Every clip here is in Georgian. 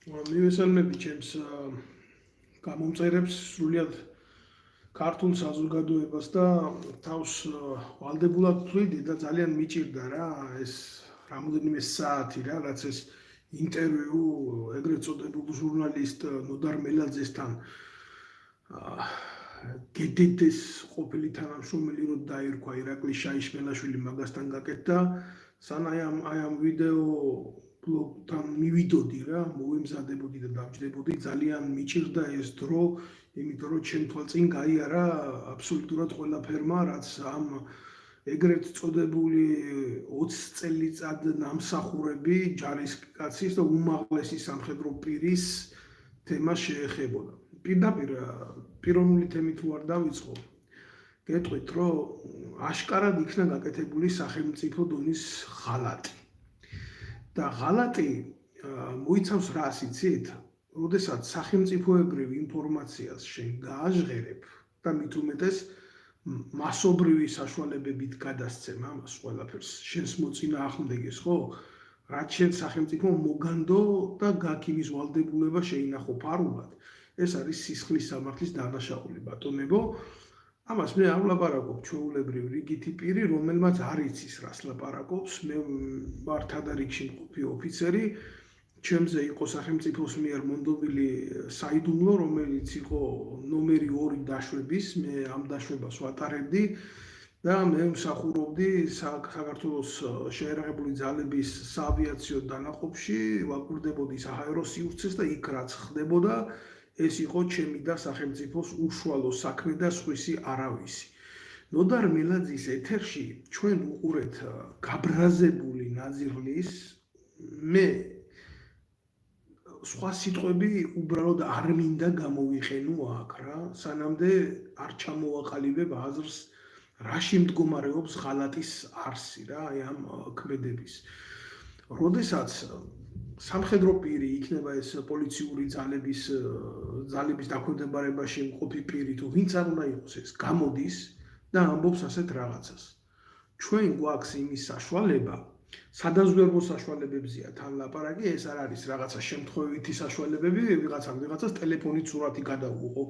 მივესალმები ჩემს გამომწერებს სრულიად ქართულ საზოგადოებას და თავს ვალდებულად ვთვლიდი და ძალიან მიჭირდა რა ეს რამოდენიმე საათი რა რაც ეს ინტერვიუ ეგრეთ წოდებულ ჟურნალისტ ნოდარ მელაძესთან გედედეს ყოფილი თანამშრომელი რო დაირქვა ირაკლი შაიშმელაშვილი მაგასთან გაკეთდა სანამ აი ამ ვიდეო ბლოგთან მივიდოდი რა მოვემზადებოდი და დამჯდებოდი ძალიან მიჭირდა ეს დრო იმიტომ რომ ჩემ თვალწინ გაიარა აბსოლუტურად ყველაფერმა რაც ამ ეგრეთ წოდებული 20 წელიწად ნამსახურები ჯარისკაცის და უმაღლესი სამხედრო პირის თემას შეეხებოდა პირდაპირ პიროვნული თემით თუ არ დავიწყო გეტყვით რომ აშკარად იქნა გაკეთებული სახელმწიფო დონის ღალატი და ღალატი მოიცავს რას იცით? როდესაც სახელმწიფოებრივ ინფორმაციას შენ გააჟღერებ და მით უმეტეს მასობრივი საშუალებებით გადასცემ ამას ყველაფერს შენს მოწინააღმდეგეს ხო? რაც შენ სახელმწიფო მოგანდო და გაქიმის ვალდებულება შეინახო ფარულად ეს არის სისხლის სამართლის დანაშაული ბატონებო ამას მე არ ვლაპარაკობ ჩვეულებრივ რიგითი პირი რომელმაც არ იცის რას ლაპარაკობს მე ვარ თადარიგში მყოფი ოფიცერი ჩემზე იყო სახელმწიფოს მიერ მონდობილი საიდუმლო რომელიც იყო ნომერი 2 დაშვების მე ამ დაშვებას ვატარებდი და მე მსახურობდი საქართველოს შეერაღებული ძალების საავიაციო დანაყოფში ვაკვირდებოდი საჰაერო სივრცეს და იქ რაც ხდებოდა ეს იყო ჩემი და სახელმწიფოს უშუალო საქმე და სხვისი არავისი. ნოდარ მელაძის ეთერში ჩვენ უყურეთ გაბრაზებული ნაზირლის მე სხვა სიტყვები უბრალოდ არ მინდა გამოვიყენო აქ რა სანამდე არ ჩამოვაყალიბებ აზრს რაში მდგომარეობს ღალატის არსი რა აი ამ ქმედების. როდესაც სამხედრო პირი იქნება ეს პოლიციური ძალების დაქვემდებარებაში მყოფი პირი თუ ვინც არ უნდა იყოს ეს გამოდის და ამბობს ასეთ რაღაცას. ჩვენ გვაქვს იმის საშუალება, სადაზვერვო საშუალებებზია თან ლაპარაკი, ეს არ არის რაღაცა შემთხვევითი საშუალებები, ვიღაცას ტელეფონით სურათი გადაუღო.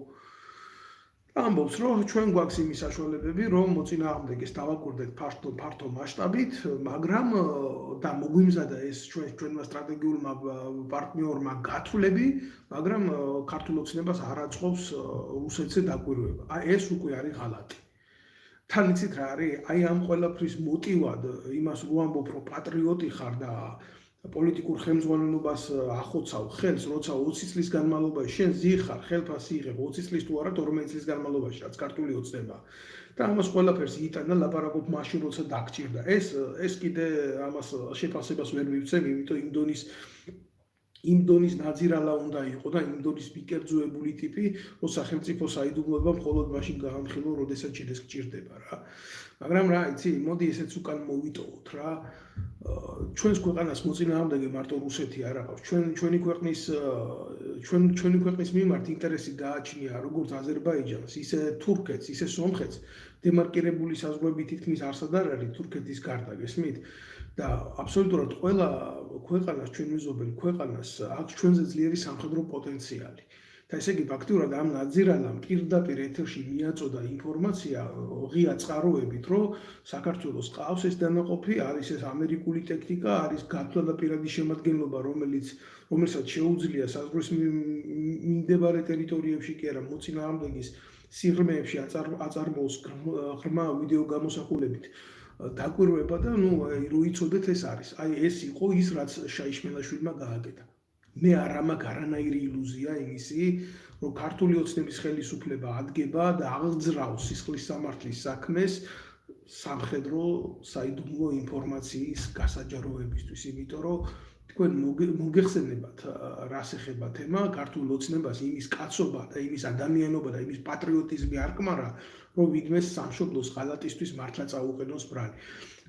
ამბობს რომ ჩვენ გვაქვს იმის საშუალებები რომ მოწინააღმდეგეს დავაკვირდეთ ფართო მასშტაბით მაგრამ და მოგვიმზადა ეს ჩვენმა სტრატეგიულმა პარტნიორმა გათვლები მაგრამ ქართულ ოცნებას არ აწყობს რუსეთზე დაკვირვება აი ეს უკვე არის ღალატი თან იცით რა არის აი ამ ყველაფრის მოტივად იმას რო ამბობ რომ პატრიოტი ხარ და პოლიტიკურ ხელმძღვანელობას ახოცავ ხელს, როცა 20 წლის განმავლობაში შენ ზიხარ, ხელფასი იღებ 20 წლის თუ არა 12 წლის განმავლობაში, რაც ქართული ოცნება. და ამას ყველაფერს იტანა ლაპარაკობ მაშინ, როცა დაგჭირდა. ეს კიდე ამას შეფასებას ვერ მივცემ, იმიტომ იმ დონის ნაძირალა უნდა იყო და იმ დონის მიკერძოებული ტიპი, რომ სახელმწიფო საიდუმლოება მხოლოდ მაშინ გაამხილო, როდესაც შედეს გჭირდება რა. მაგრამ რა, იცი, მოდი ესეც უკან მოვიტოვოთ რა. ჩვენს ქვეყანას მოწინააღმდეგე მარტო რუსეთი არ აქვს. ჩვენი ქვეყნის მიმართ ინტერესი გააჩნია როგორც აზერბაიჯანს, ისე თურქეთს, ისე სომხეთს. დემარკირებული საზღვრები თითქმის არსად არ არის თურქეთის გარდა, გესმით? და აბსოლუტურად ყველა ქვეყანას ჩვენ ვიზობენ ქვეყანას აქვს ჩვენზე ძლიერი სამხედრო პოტენციალი. და ესე იგი ფაქტიურად ამ ნაძირალამ პირდაპირ ეთერში მიაწოდა ინფორმაცია ღია წყაროებით, რომ საქართველოს ყავს ეს დანაყოფი, არის ეს ამერიკული ტექნიკა, არის გათვლა და პირადი შემადგენლობა, რომელსაც შეუძლია საზღვრის მიმდებარე ტერიტორიებში კი არა მოწინააღმდეგის სიღრმეებში აწარმოოს ღრმა ვიდეო გამოსახულებით დაკვირვება და რო იცოდეთ ეს არის. აი ეს იყო ის რაც შაიშმელაშვილმა გააკეთა. მე არ მაქვს არანაირი ილუზია იმისი, რომ ქართული ოცნების ხელისუფლება ადგება და აღძრავს სისხლის სამართლის საქმეს სამხედრო საიდუმლო ინფორმაციის გასაჯაროებისთვის, იმიტომ რომ თქვენ მოგეხსენებათ რას ეხება თემა, ქართულ ოცნებას იმის კაცობა და იმის ადამიანობა და იმის პატრიოტიზმი არ კმარა, რომ ვინმეს სამშობლოს ღალატისთვის მართლა წაუყენოს ბრალი.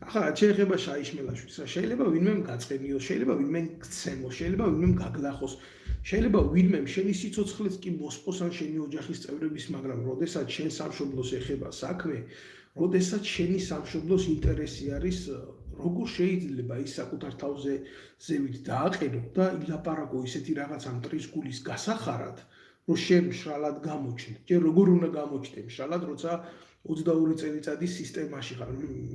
ახლა შეიძლება შაიშმელაშვილს, შეიძლება ვინმე გაწყენიოს, შეიძლება ვინმე გცემოს, შეიძლება ვინმე გაგლახოს, შეიძლება ვინმე შენი სიცოცხლეც კი მოსპოს ან შენი ოჯახის წევრების, მაგრამ როდესაც შენ სამშობლოს ეხება საქმე, როდესაც შენი სამშობლოს ინტერესი არის როგორ შეიძლება ის საკუთარ თავზე ზევით დააყენო და ილაპარაკო ისეთი რაღაცა მტრის გულის გასახარად, რომ შენ მშრალად გამოჩნდ. ჯერ როგორ უნდა გამოჩნდე მშრალად, როცა 22 წელიწადის სისტემაში ხარ.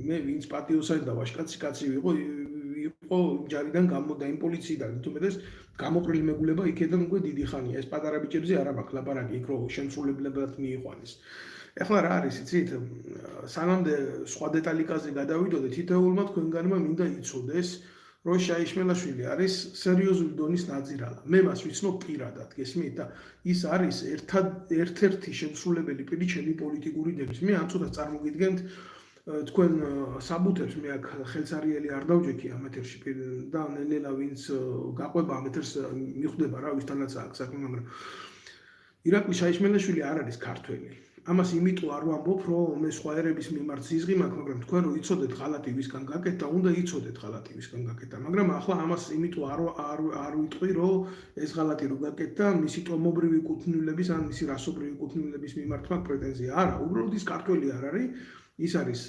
მე ვინც პატიოსანი და ვაშკაცი კაცი იყო ჯარიდან გამოდა იმ პოლიციიდან, თუმეტეს გამოყრილი მეგულება იქედან უკვე დიდი ხანია. ეს პატარა ბიჭებზე არ აქვს ლაპარაკი, იქ რო შემსრულებლებად მიიყვანეს. ეხლა რა არის, იცით, სანამდე სხვა დეტალიკაზე გადავიდოდე, თითოეულმა თქვენგანმა მინდა იცოდეს, რომ შაიშმელაშვილი არის სერიოზული დონის ნაძირალა. მე მას ვიცნობ პირადად, გესმით და ის არის ერთ-ერთი შემსრულებელი პირი ჩემი პოლიტიკური დების. მე ამ ცოტა წარმოგიდგენთ თქვენ საბუთებს, მე აქ ხელსარიელი არ დავჯექი ამ ეთერში და ნელ-ნელა ვინც გაყვება ამ ეთერს მიხვდება რა ვისთანაც აქვს საქმე, მაგრამ ირაკლი შაიშმელაშვილი არ არის ქართველი. ამას იმიტომ არ ვამბობ, რომ მე სხვა ერების მიმართ ზიზღი მაქვს, მაგრამ თქვენ რო იცოდეთ ღალატი ვისგან გაკეთა, უნდა იცოდეთ ღალატი ვისგან გაკეთა, მაგრამ ახლა ამას იმიტომ არ ვიტყვი, რომ ეს ღალატი რო გაკეთა, მისი ტომობრივი კუთვნილების ან მისი რასობრივი კუთვნილების მიმართ მაქვს პრეტენზია. არა, უბრალოდ ის ქართველი არ არის, ის არის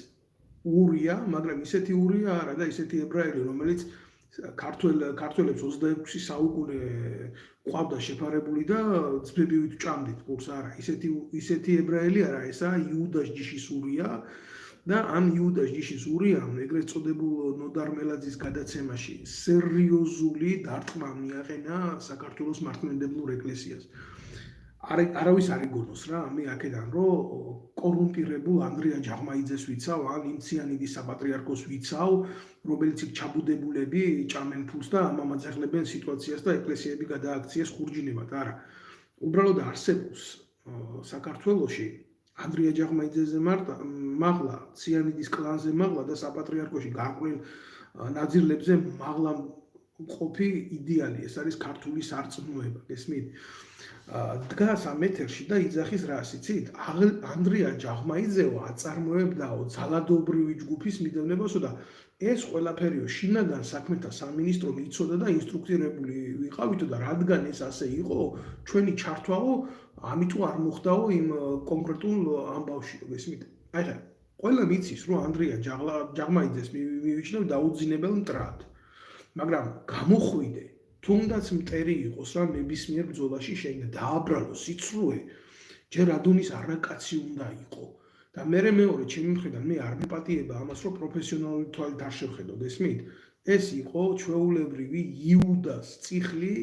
ურია, მაგრამ ისეთი ურია არა და ისეთი ებრაელი, რომელიც ქართველებს 26 საუკუნე ყვავდა შეფარებული და ძბებივით ჭამდით პურს არა. ისეთი ებრაელი არა, ესა იუდას ჯიშის ურია და ამ იუდას ჯიშის ურიამ ეგრეთ წოდებულ ნოდარ მელაძის გადაცემაში სერიოზული დარტყმა მიაყენა საქართველოს მართლმადიდებლურ ეკლესიას. არავის არ იგონოს რა, მე აქედან რომ კორუმპირებულ ანდრია ჯაღმაიძეს ვიცავ, ან იმ ციანიდის საპატრიარქოს ვიცავ, რომელიც ჩაბუდებულები ჭამენ ფულს და ამამაძახლებენ სიტუაციას და ეკლესიები გადააქციეს ხურჯინებად. არა, უბრალოდ არსებობს საქართველოში ანდრია ჯაღმაიძეზე მაღლა, ციანიდის კლანზე მაღლა და საპატრიარქოში გაყრილ ნაძირლებზე მაღლა მყოფი იდეალი, ეს არის ქართული სარწმუნოება, გესმით? დგას ამ ეთერში და იძახის რას, იცით? ანდრია ჯაღმაიძეო აწარმოებდაო ძალადობრივი ჯგუფის მიდევნებასო და ეს ყველაფერიო შინაგან საქმეთა სამინისტრომ იცოდა და ინსტრუქცირებული ვიყავითო და რადგან ეს ასე იყო, ჩვენი ჩართვაო ამიტომ არ მოხდაო იმ კონკრეტულ ამბავში, გესმით? აი ხა, ყველამ იცის, რომ ანდრია ჯაღმაიძეს მივიჩნევ დაუძინებელ მტრად. მაგრამ გამოხვიდე, თუნდაც მტერი იყოს რა ნებისმიერ ბრძოლაში შეიძლება დააბრალოს სიცრუე, ჯერ ადონის არაკაცი უნდა იყო. და მეორე ჩემი მხრიდან მე არ მეპატიება ამას, რომ პროფესიონალური თვალით არ შევხედო, გესმით? ეს იყო ჩვეულებრივი იუდას წიხლი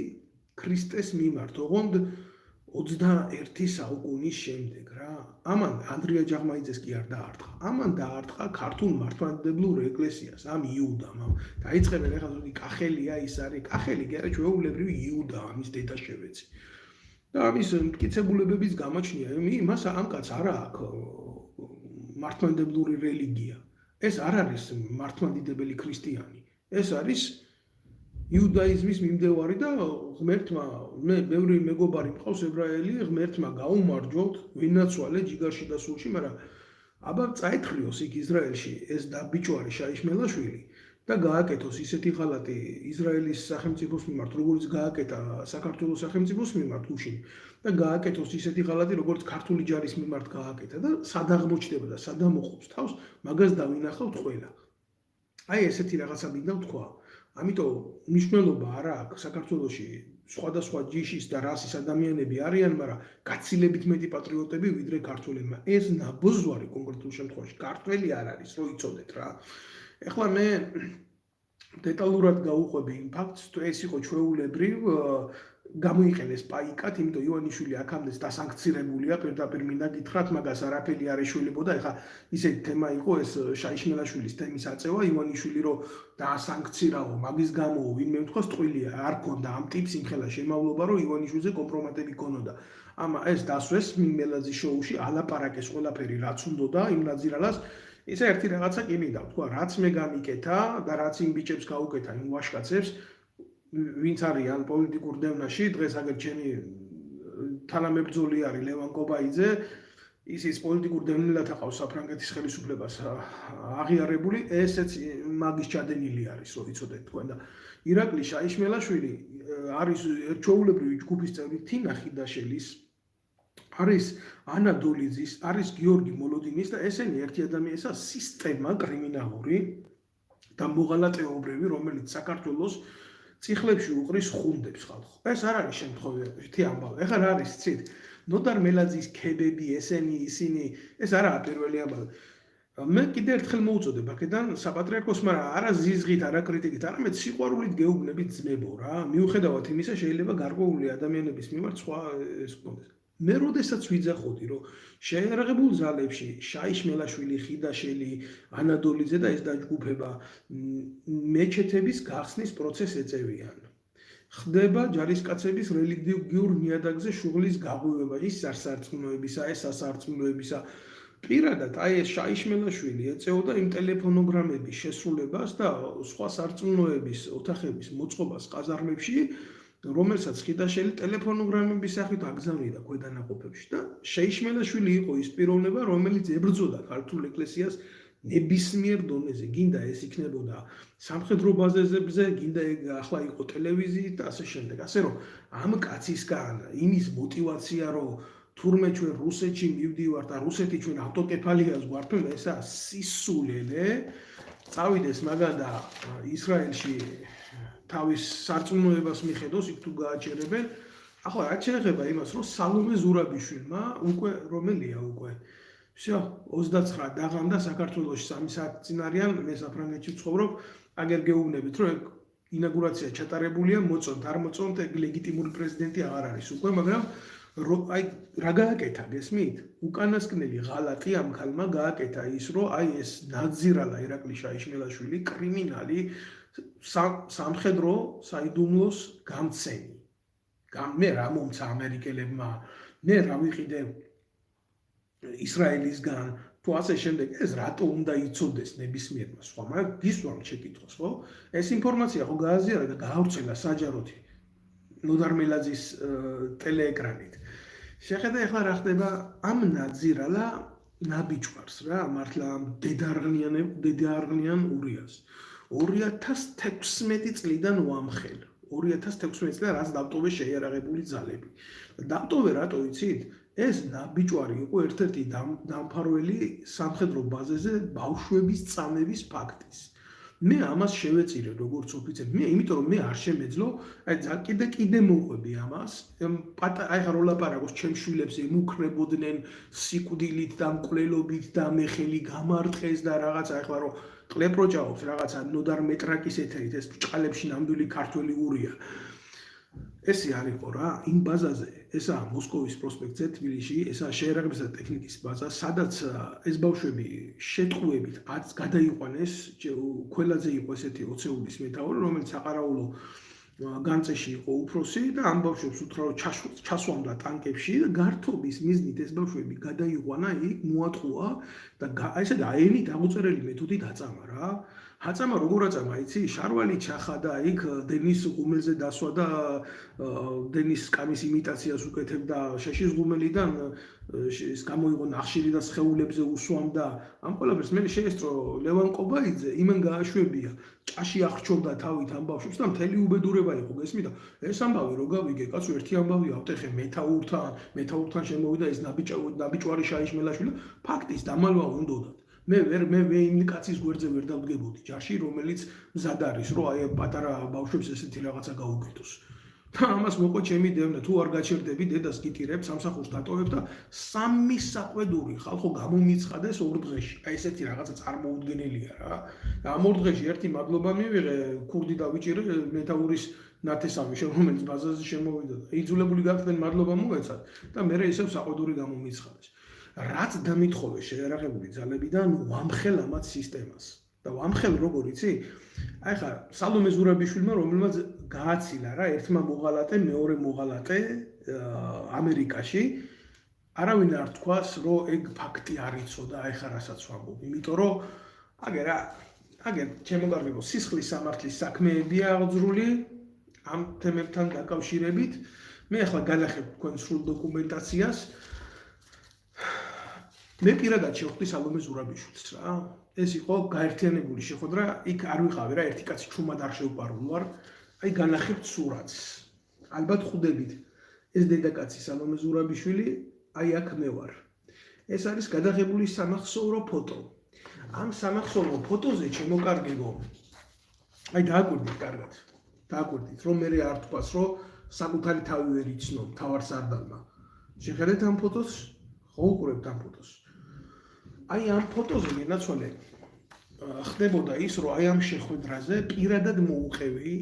ქრისტეს მიმართ, ოღონდ 21 საუკუნის შემდეგ რა. ამან ანდრია ჯაღმაიძეს კი არ დაარტყა. ამან დაარტყა ქართულ მართლმადიდებლურ ეკლესიას, ამ იუდამ. დაიწყებენ ეხლა ზოგი კახელია ის არის, კახელი კი არა ჩვეულებრივი იუდა, ამის დედა შევეცი. და ამის მტკიცებულებების გამოჩნია, იმას ამ კაცს არ აქვს მართლმადიდებლური რელიგია. ეს არ არის მართლმადიდებელი ქრისტიანი. ეს არის იუდაიზმის მიმდევარი და ღმერთმა, მე ბევრი მეგობარი მყავს ებრაელი, ღმერთმა გაუმარჯვოთ, ვინაცვალე ჯიგარში და სულში, მაგრამ აბა წაეთხრიოს იქ ისრაელში ეს დაბიჭვარი შაიშმელაშვილი და გააკეთოს ისეთი ღალატი ისრაელის სახელმწიფოს მიმართ, როგორც გააკეთა საქართველოს სახელმწიფოს მიმართ უშინ და გააკეთოს ისეთი ღალატი, როგორც ქართული ჯარის მიმართ გააკეთა და სად აღმოჩნდება და სად ამოყობს თავს, მაგას დავინახავთ ყველა. აი ესეთი რაღაცა მინდა ვთქვა. ამიტომ მნიშვნელობა არ აქვს საქართველოში სხვადასხვა ჯიშის და რასის ადამიანები არიან, მაგრამ გაცილებით მეტი პატრიოტები ვიდრე ქართველებმა. ეს ნაბოზვარი კონკრეტულ შემთხვევაში ქართველი არ არის, რო იცოდეთ რა. ეხლა მე დეტალურად გავუყვები იმ ფაქტს, ეს იყო ჩვეულებრივ გამოიყენეს პაიკად, იმიტომ ივანიშვილი აქამდე დასანქცირებულია, პირდაპირ მინდა გითხრათ, მაგას არაფერი არ ეშველებოდა. ეხლა ისეთი თემა იყო ეს შაიშმელაშვილის თემის აწევა, ივანიშვილი რო დაასანქცირაო, მაგის გამო ვინმე თქვა სწყვილია, არ ქონდა ამ ტიპს იმხელა შემავლობა, რომ ივანიშვილზე კომპრომატები ქონოდა. ეს დასვეს მელაძის შოუში ალაპარაკეს ყველაფერი რაც უნდოდა იმ ნაძირალას. ისე ერთი რაღაცა კი მინდა ვთქვა, რაც მე გამიკეთა და რაც იმ ბიჭებს გაუკეთა, იმ ვაშკაცებს, ვინც არიან პოლიტიკურ დევნაში, დღეს აგერ ჩემი თანამებრძოლი არის ლევან კობაიძე, ის პოლიტიკურ დევნილად aqავს საფრანგეთის ხელისუფლებას აღიარებული, ესეც მაგის ჩადენილი არის, რო იცოდეთ თქვენ და ირაკლი შაიშმელაშვილი არის ჩვეულებრივი ჯგუფის წევრი თინა ხიდაშელის, არის ანა დოლიძის, არის გიორგი მოლოდინის და ესენი ერთი ადამიანისა სისტემა კრიმინალური და მოღალატეობრივი, რომელიც საქართველოს წიხლებში უყრის ხუნდებს ხალხო. ეს არ არის შემთხვევითი ამბავი. ეხლა რა არის ცით? ნოდარ მელაძის ქებები, ისინი, ეს არაა პირველი ამბავი. მე კიდე ერთხელ მოვუწოდებ აქედან საპატრიარქოს, მაგრამ არა ზიზღით, არა კრიტიკით, არამედ სიყვარულით გეუბნებით ძმებო რა. მიუხედავად იმისა, შეიძლება გარკვეული ადამიანების მიმართ სხვა ეს გქონდეს. მე როდესაც ვიძახოდი, რომ შეერაღებულ ძალებში შაიშმელაშვილი, ხიდაშელი, ანადოლიძე და ეს დაჯგუფება მეჩეთების გახსნის პროცესს ეწევიან. ხდება ჯარისკაცების რელიგიურ ნიადაგზე შუღლის გაღვივება, ის სასარწმუნოებისა, ეს სასარწმუნოებისა. პირადად აი ეს შაიშმელაშვილი ეწეოდა იმ ტელეფონოგრამების შესრულებას და სხვა სარწმუნოების ოთახების მოწყობას ყაზარმებში, რომელსაც ხიდაშელი ტელეფონოგრამების სახით აგზავნიდა ქვედანაყოფებში და შეიშმელაშვილი იყო ის პიროვნება, რომელიც ებრძოდა ქართულ ეკლესიას ნებისმიერ დონეზე. გინდა ეს იქნებოდა სამხედრო ბაზებზე, გინდა ახლა იყო ტელევიზიით და ასე შემდეგ. ასე რომ ამ კაცისგან იმის мотиваცია, რომ თურმე ჩვენ რუსეთში მივდივართ და რუსეთი ჩვენ ავტოკეფალიას გვართმევდა, ესა სისულელე. წავიდეს მაგან და ისრაელში თავის სარწმუნოებას მიხედოს, იქ თუ გააჩერებენ. ახლა რა შეიძლება იმას, რომ სალომე ზურაბიშვილმა უკვე რომელია უკვე всё 29 დაღამდა საქართველოში 3 საათი წინ არიან, მე საფრანგეთში ვცხოვრობ, აგერ გეუბნებით, რომ ინაგურაცია ჩატარებულია, მოწონთ არ მოწონთ, ეგ ლეგიტიმური პრეზიდენტი აღარ არის უკვე, მაგრამ აი რა გააკეთა გესმით? უკანასკნელი ღალატი ამ ქალმა გააკეთა ის, რომ აი ეს ნაძირალა ირაკლი შაიშმელაშვილი კრიმინალი სამხედრო საიდუმლოს გამცემი. მე რა მომცა ამერიკელებმა, მე რა ვიყიდე ისრაელისგან, თუ ასე შემდეგ, ეს რატო უნდა იცოდეს ნებისმიერმა სხვა, მაგრამ გისვამთ შეკითხვას, ხო? ეს ინფორმაცია ხო გააზიარა და გაავრცელა საჯაროდ ნოდარ მელაძის ტელეეკრანით. შეხედა ახლა რა ხდება ამ ნაძირალა ნაბიჯვარს რა, მართლა დედაარღნიან ურიას. 2016 წლიდან ვამხელ. 2016 წლიდან რაც დავტოვე შეიარაღებული ძალები. დავტოვე რატო იცით? ეს ნაბიჯვარი იყო ერთ-ერთი დამფარველი სამხედრო ბაზაზე ბავშვების წამების ფაქტის. მე ამას შევეწირე როგორც ოფიცერი. მე იმიტომ რომ მე არ შემეძლო, აი კიდე მოყვები ამას. აი ხა რო ლაპარაკობს ჩემ შვილებს ემუქრებოდნენ სიკვდილით და მკვლელობით და მე ხელი გამარტყეს და რაღაცა ახლა რო ყლეპროჭაობს რაღაცა ნოდარ მეტრაკის ეთერით ეს ბჭყალებში ნამდვილი ქართველი ურია. ესე არ იყო რა, იმ ბაზაზე, ესაა მოსკოვის პროსპექტზე თბილისში, ესაა შეერაღებისა და ტექნიკის ბაზა, სადაც ეს ბავშვები შეტყუებით გადაიყვანეს, ქველაძე იყო ესეთი ოცეულის მეთაური, რომელიც საყარაულო განწეში იყო უფროსი და ამ ბავშვებს უთხრა რომ ჩასვამდა ტანკებში და გართობის მიზნით ეს ბავშვები გადაიყვანა იქ, მოატყუა და ესე დაენით აღმოწერელი მეთოდით აწამა რა. აწამა როგორ აწამა იცი? შარვალი ჩახადა იქ დენის ღუმელზე დასვა და დენის კამის იმიტაციას უკეთებდა შეშის ღუმელიდან ის გამოიღო ნახშირი და სხეულებზე უსვამდა. ამ ყველაფერს მე შეესწრო ლევან ყობაიძე, იმენ გააშვებია. ჭაში ახრჩობდა თავით ამ ბავშვებს და მთელი უბედურება იყო, გესმით? ეს ამბავი რო გავიგე, კაცო, ერთი ამბავი ავტეხე მეთაურთან შემოვიდა ეს ნაბიჭვარი შაიშმელაშვილი, ფაქტის დამალვა უნდოდათ. მე იმ კაცის გვერდზე ვერ დავდგებოდი ჯარში, რომელიც მზად არის, რომ აი პატარა ბავშვებს ესეთი რაღაცა გაუკეთოს. და ამას მოყვა ჩემი დევნა, თუ არ გაჩერდები, დედას გიტირებ, სამსახურს დატოვებ და 3 საყვედური ხალხო გამომიცხადეს 2 დღეში. აი ესეთი რაღაცა წარმოუდგენელია რა. და ამ 2 დღეში ერთი მადლობა მივიღე, ქურდი დავიჭირე მეთაურის ნათესავი, რომელიც ბაზაზე შემოვიდა და იძულებული გახდნენ მადლობა მოეცათ და მე ისევ საყვედური გამომიცხადეს. რაც დამითხოვე შეერაღებული ძალებიდან ვამხელ ამათ სისტემას. და ვამხელ როგორ იცი? აი ხა სალომე ზურაბიშვილმა რომელმაც გააცილა რა ერთმა მოღალატე, მეორე მოღალატე ამერიკაში, არავინ არ თქვას, რომ ეგ ფაქტი არ იცოდა, აი ხა რასაც ვამბობ, იმიტომ რომ აგერ ჩემო კარგებო, სისხლის სამართლის საქმეებია აღძრული ამ თემებთან დაკავშირებით. მე ახლა განახებ თქვენ სრულ დოკუმენტაციას. მე პირადად შევხვდი სალომე ზურაბიშვილს რა. ეს იყო გაერთიანებული შეხვედრა, იქ არ ვიყავი რა, ერთი კაცი ჩუმად არ შევპარულ ვარ. აი განახებთ სურათს. ალბათ ხვდებით. ეს დედაკაცი სალომე ზურაბიშვილი, აი აქ მე ვარ. ეს არის გადაღებული სამახსოვრო ფოტო. ამ სამახსოვრო ფოტოზე ჩემო კარგებო, აი დააკვირდით კარგად. დააკვირდით, რომ მე არ თქვას, რომ საკუთარი თავი ვერ იცნო თავარ სარდალმა. შეხედეთ ამ ფოტოს, ხო უყურებთ ამ ფოტოს. აი ამ ფოტოზე გენაცვალე ხდებოდა ის, რომ აი ამ შეხვედრაზე პირადად მოუყევი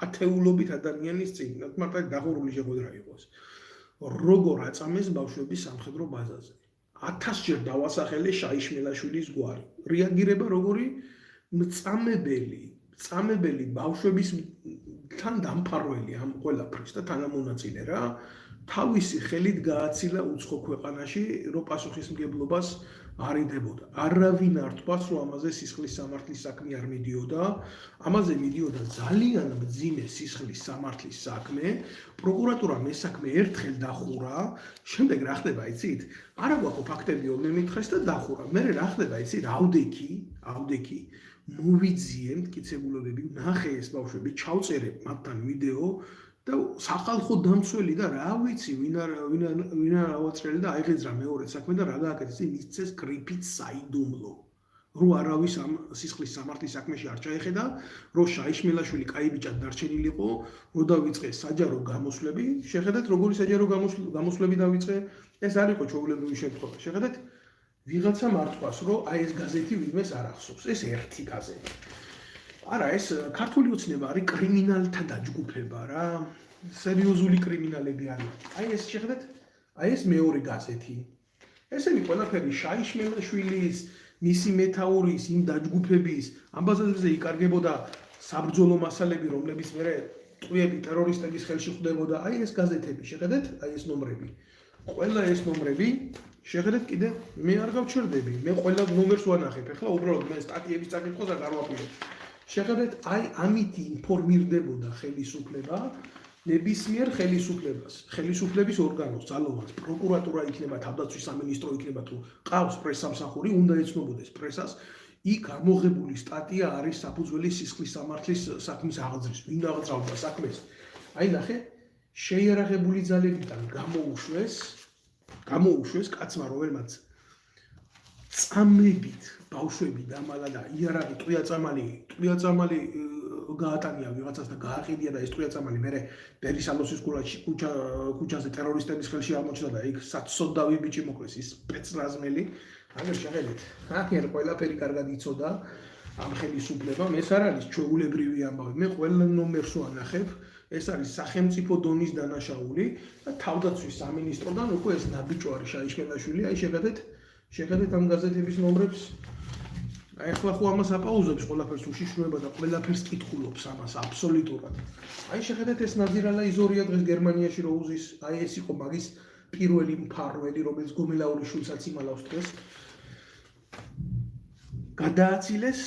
ათეულობით ადამიანის წინ, მარტო დაღურული შეხვედრა იყოს. როგორ აწამეს ბავშვების სამხედრო ბაზაზე. 1000-ჯერ დავასახელე შაიშმელაშვილის გვარი. რეაგირება როგორი? მწამებელი ბავშვების თან დამფარველი ამ ყველაფრის და თანამონაწილე რა. თავისი ხელით გააცილა უცხო ქვეყანაში, რომ პასუხისმგებლობას არიდებოდა. არავინ არ თქვას, რომ ამაზე სისხლის სამართლის საქმე არ მიდიოდა. ამაზე მიდიოდა ძალიან მძიმე სისხლის სამართლის საქმე. პროკურატურამ ეს საქმე ერთხელ დახურა, შემდეგ რა ხდება, იცით? არა გვაქვს ფაქტები ომე მითხეს და დახურა. მე რა ხდება, იცით? ავდექი მოვიძიე მტკიცებულებები, ნახე ეს ბავშვები, ჩავწერებ მათთან ვიდეო და სახალხო დამცველი და რა ვიცი, ვინ არ ავაწერელი და აიღეძრა მეორე საქმე და რა გააკეთეს, მისცეს კრიფით საიდუმლო. რო არავის ამ სისხლის სამართლის საქმეში არ ჩაეხედა, რო შაიშმელაშვილი კაი ბიჭად დარჩენილიყო, რო დავიწყე საჯარო გამოსვლები, შეხედეთ როგორი საჯარო გამოსვლები დავიწყე, ეს არ იყო ჩვეულებრივი შემთხვევა. შეხედეთ ვიღაცა მარტყავს, რომ აი ეს გაზეთი ვინმეს არ ახსოვს, ეს ერთი გაზეთი. არა, ეს ქართული ოცნება არის კრიმინალთა დაჯგუფება რა, სერიოზული კრიმინალები არიან. აი ეს შეხედეთ, აი ეს მეორე გაზეთი. ესენი ყველაფერი შაიშმელაშვილის, მისი მეთაურის, იმ დაჯგუფების, ამ ბაზაზე იკარგებოდა საბრძოლო მასალები, რომლებიც მერე ტყვიები ტერორისტების ხელში ხვდებოდა. აი ეს გაზეთები, შეხედეთ, აი ეს ნომრები. ყველა ეს ნომრები შეხედეთ კიდე მე არ გავჩერდები, მე ყველა ნომერს ვანახებ. ახლა უბრალოდ მე სტატიების წაკითხვას არ გავაპირებ. შეხედეთ, აი ამით ინფორმირდებოდა ხელისუფლება ნებისმიერ ხელისუფლების ორგანოს, ძალოვანს, პროკურატურა იქნება, თავდაცვის სამინისტრო იქნება თუ ყავს პრესსამსახური, უნდა ეცნობოდეს პრესას. იქ ამოღებული სტატია არის საფუძველი სისხლის სამართლის საქმის აღძრის. ვინ აღძრავდა საქმეს? აი ნახე, შეიარაღებული ძალებიდან გამოუშვეს კაცმა, რომელმაც წამებით ბავშვები დამალა და იარაღი ტყვიაწამალი გაატანია ვიღაცას და გააყიდია და ეს ტყვიაწამალი მერე ბერისალოსის ქუჩაზე ტერორისტების ხელში აღმოჩნდა და იქ საცოდავი ბიჭი მოკლეს, ის სპეცრაზმელი. აგერ შეხედეთ, აქ ყველაფერი კარგად იცოდა ამ ხელისუფლებამ, ეს არ არის ჩვეულებრივი ამბავი. მე ყველა ნომერს ვანახებ, ეს არის სახელმწიფო დონის დანაშაული და თავდაცვის სამინისტროდან უკვე ეს ნაბიჯო არის შაიშმელაშვილი. აი შეხედეთ ამ გაზეთების ნომრებს. აი ახლა ხო ამას აპაუზებს ყველაფერს უშიშროება და ყველაფერს კითხულობს ამას აბსოლუტურად. აი შეხედეთ ეს ნაზირალა იზორია დღეს გერმანიაში რო უზის, აი ეს იყო მაგის პირველი მფარველი, რომელიც გომელაურის შვილსაც იმალავს დღეს. გადააცილეს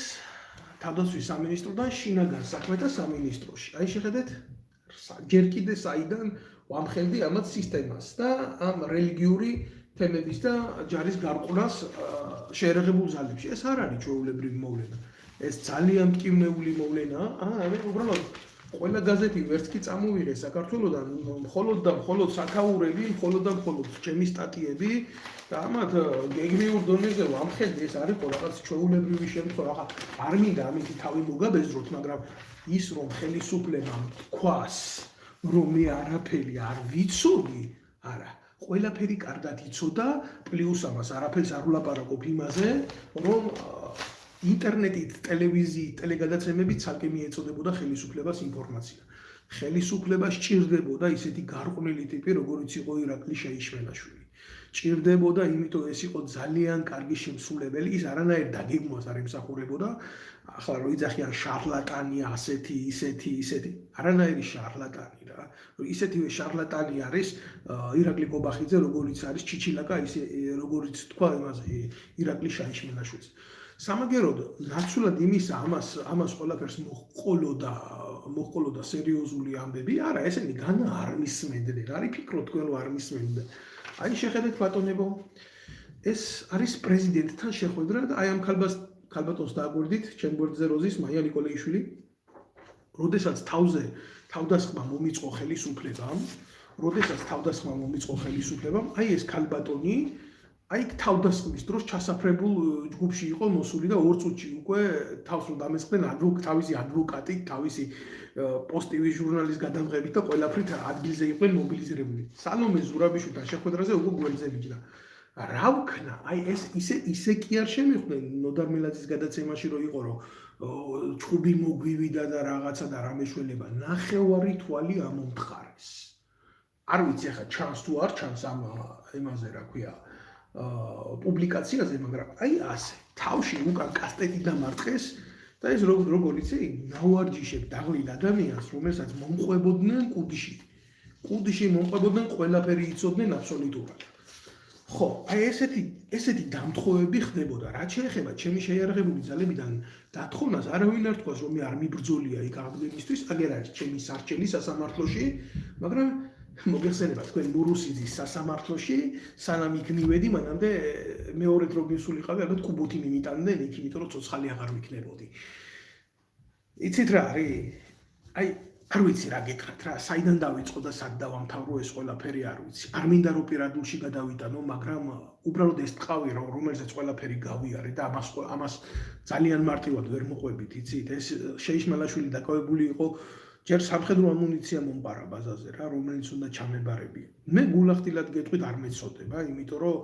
თავდაცვის სამინისტროდან შინაგან საქმეთა სამინისტროში. აი შეხედეთ ჯერ კიდე საიდან ვამხელდი ამათ სისტემას და ამ რელიგიური თემების და ჯარის გარყვნას შეერაღებულ ძალებში. ეს არ არის ჩვეულებრივი მოვლენა. ეს ძალიან მტკივნეული მოვლენაა. მე უბრალოდ ყველა გაზეთი ვერც კი წამოვიღე საქართველოდან, მხოლოდ საქაურები, მხოლოდ ჩემი სტატიები და ამათ გეგმიურ დონეზე ვამხედი, ეს არის რაღაც ჩვეულებრივი შემთხვევა. არ მინდა ამით თავი მოგაბეზროთ, მაგრამ ის რომ ხელისუფლებამ თქვას, რომ მე არაფერი არ ვიცოდი, არა. ყველაფერი კარგად იცოდა, პლუს ამას არაფერს არ ვლაპარაკობ იმაზე, რომ ინტერნეტით, ტელევიზიით, ტელეგადაცემებით ცალკე მიეწოდებოდა ხელისუფლებას ინფორმაცია. ხელისუფლებას სჭირდებოდა ისეთი გარყვნილი ტიპი, როგორიც იყო ირაკლი შეიშვენაშვილი. სჭირდებოდა, იმიტომ ეს იყო ძალიან კარგი შემსრულებელი, ის არანაირ დაგეგმვას არ ემსახურებოდა. ახლა რო იძახიან შარლატანია, ასეთი, ისეთი, არანაირი შარლატანი რა. ისეთივე შარლატანი არის ირაკლი კობახიძე, როგორიც არის ჩიჩილაკა, ისე როგორიც თქვა იმაზე ირაკლი შაიშმელაშვილს. სამაგეროდ ნაცვლად იმისა ამას ყველაფერს მოჰყოლოდა სერიოზული ამბები, არა, ესენი განა არ მისმენდნენ, არის ფიქრო თქვენ არ მისმენდნენ. აი შეხედეთ ბატონებო, ეს არის პრეზიდენტთან შეხვედრა და აი ამ ქალბატონს დააგვირდით, ჩემ გვერდზე როზის მაია ნიკოლეიშვილი, როდესაც თავდასხმა მომიწყო ხელისუფლებამ, აი ეს ქალბატონი აი თავდასხმის დროს ჩასაფრებულ ჯგუფში იყო მოსული და 2 წუთში უკვე თავს რომ დამესხდნენ თავისი ადვოკატი, თავისი პოსტივის ჟურნალის გადამღებით და ყველაფრით ადგილზე იყვნენ მობილიზირებული. სალომე ზურაბიშვილთან შეხვედრაზე უკვე გვერდზე მიჯდა. რა ვქნა? აი ეს ისე კი არ შემიხვდნენ ნოდარ მელაძის გადაცემაში რომ იყო რომ ჩხუბი მოგვივიდა და რაღაცა და რამეშველება. ნახევარი თვალი ამომთხარეს. არ ვიცი ახლა ჩანს თუ არ ჩანს ამ ემაზე რა ქვია პუბლიკაციაზე, მაგრამ აი ასე თავში უკან კასტეტი დამარტყეს და ეს როგორ იცი ნავარჯიშებ დაღლილ ადამიანს, რომელსაც მომყვებოდნენ კუდიში მომყვებოდნენ, ყველაფერი იცოდნენ აბსოლუტურად. ხო, აი ესეთი დამთხოვები ხდებოდა. რაც შეეხება ჩემი შეიარაღებული ძალებიდან დათხოვნას, არავინ არ თქვას რომ მე არ მიბრძოლია იქ აღდგენისთვის, აგერ არის ჩემი სარჩელი სასამართლოში, მაგრამ მოგეხსენება თქვენ მურუსიძის სასამართლოში, სანამ იქ მივედი, მანამდე მეორედ რო მისულიყავი, ალბათ კუბოთი მიმიტანდნენ იქ, იმიტომ რომ ცოცხალი აღარ ვიქნებოდი. იცით რა არის? აი არ ვიცი რა გეკრათ რა, საიდან დავიწყო და სად დავამთავრო ეს ყველაფერი არ ვიცი. არ მინდა რომ პირადულში გადავიტანო, მაგრამ უბრალოდ ეს ტყავი რომელსაც ყველაფერი გავიარე და ამას ძალიან მარტივად ვერ მოყვებით, იცით? ეს შეიშმელაშვილი დაკავებული იყო ჯერ სამხედრო ამუნიცია მომპარა ბაზაზე რა, რომელიც უნდა ჩამებარებია. მე გულახდილად გეტყვით არ მეცოდება, იმიტომ რომ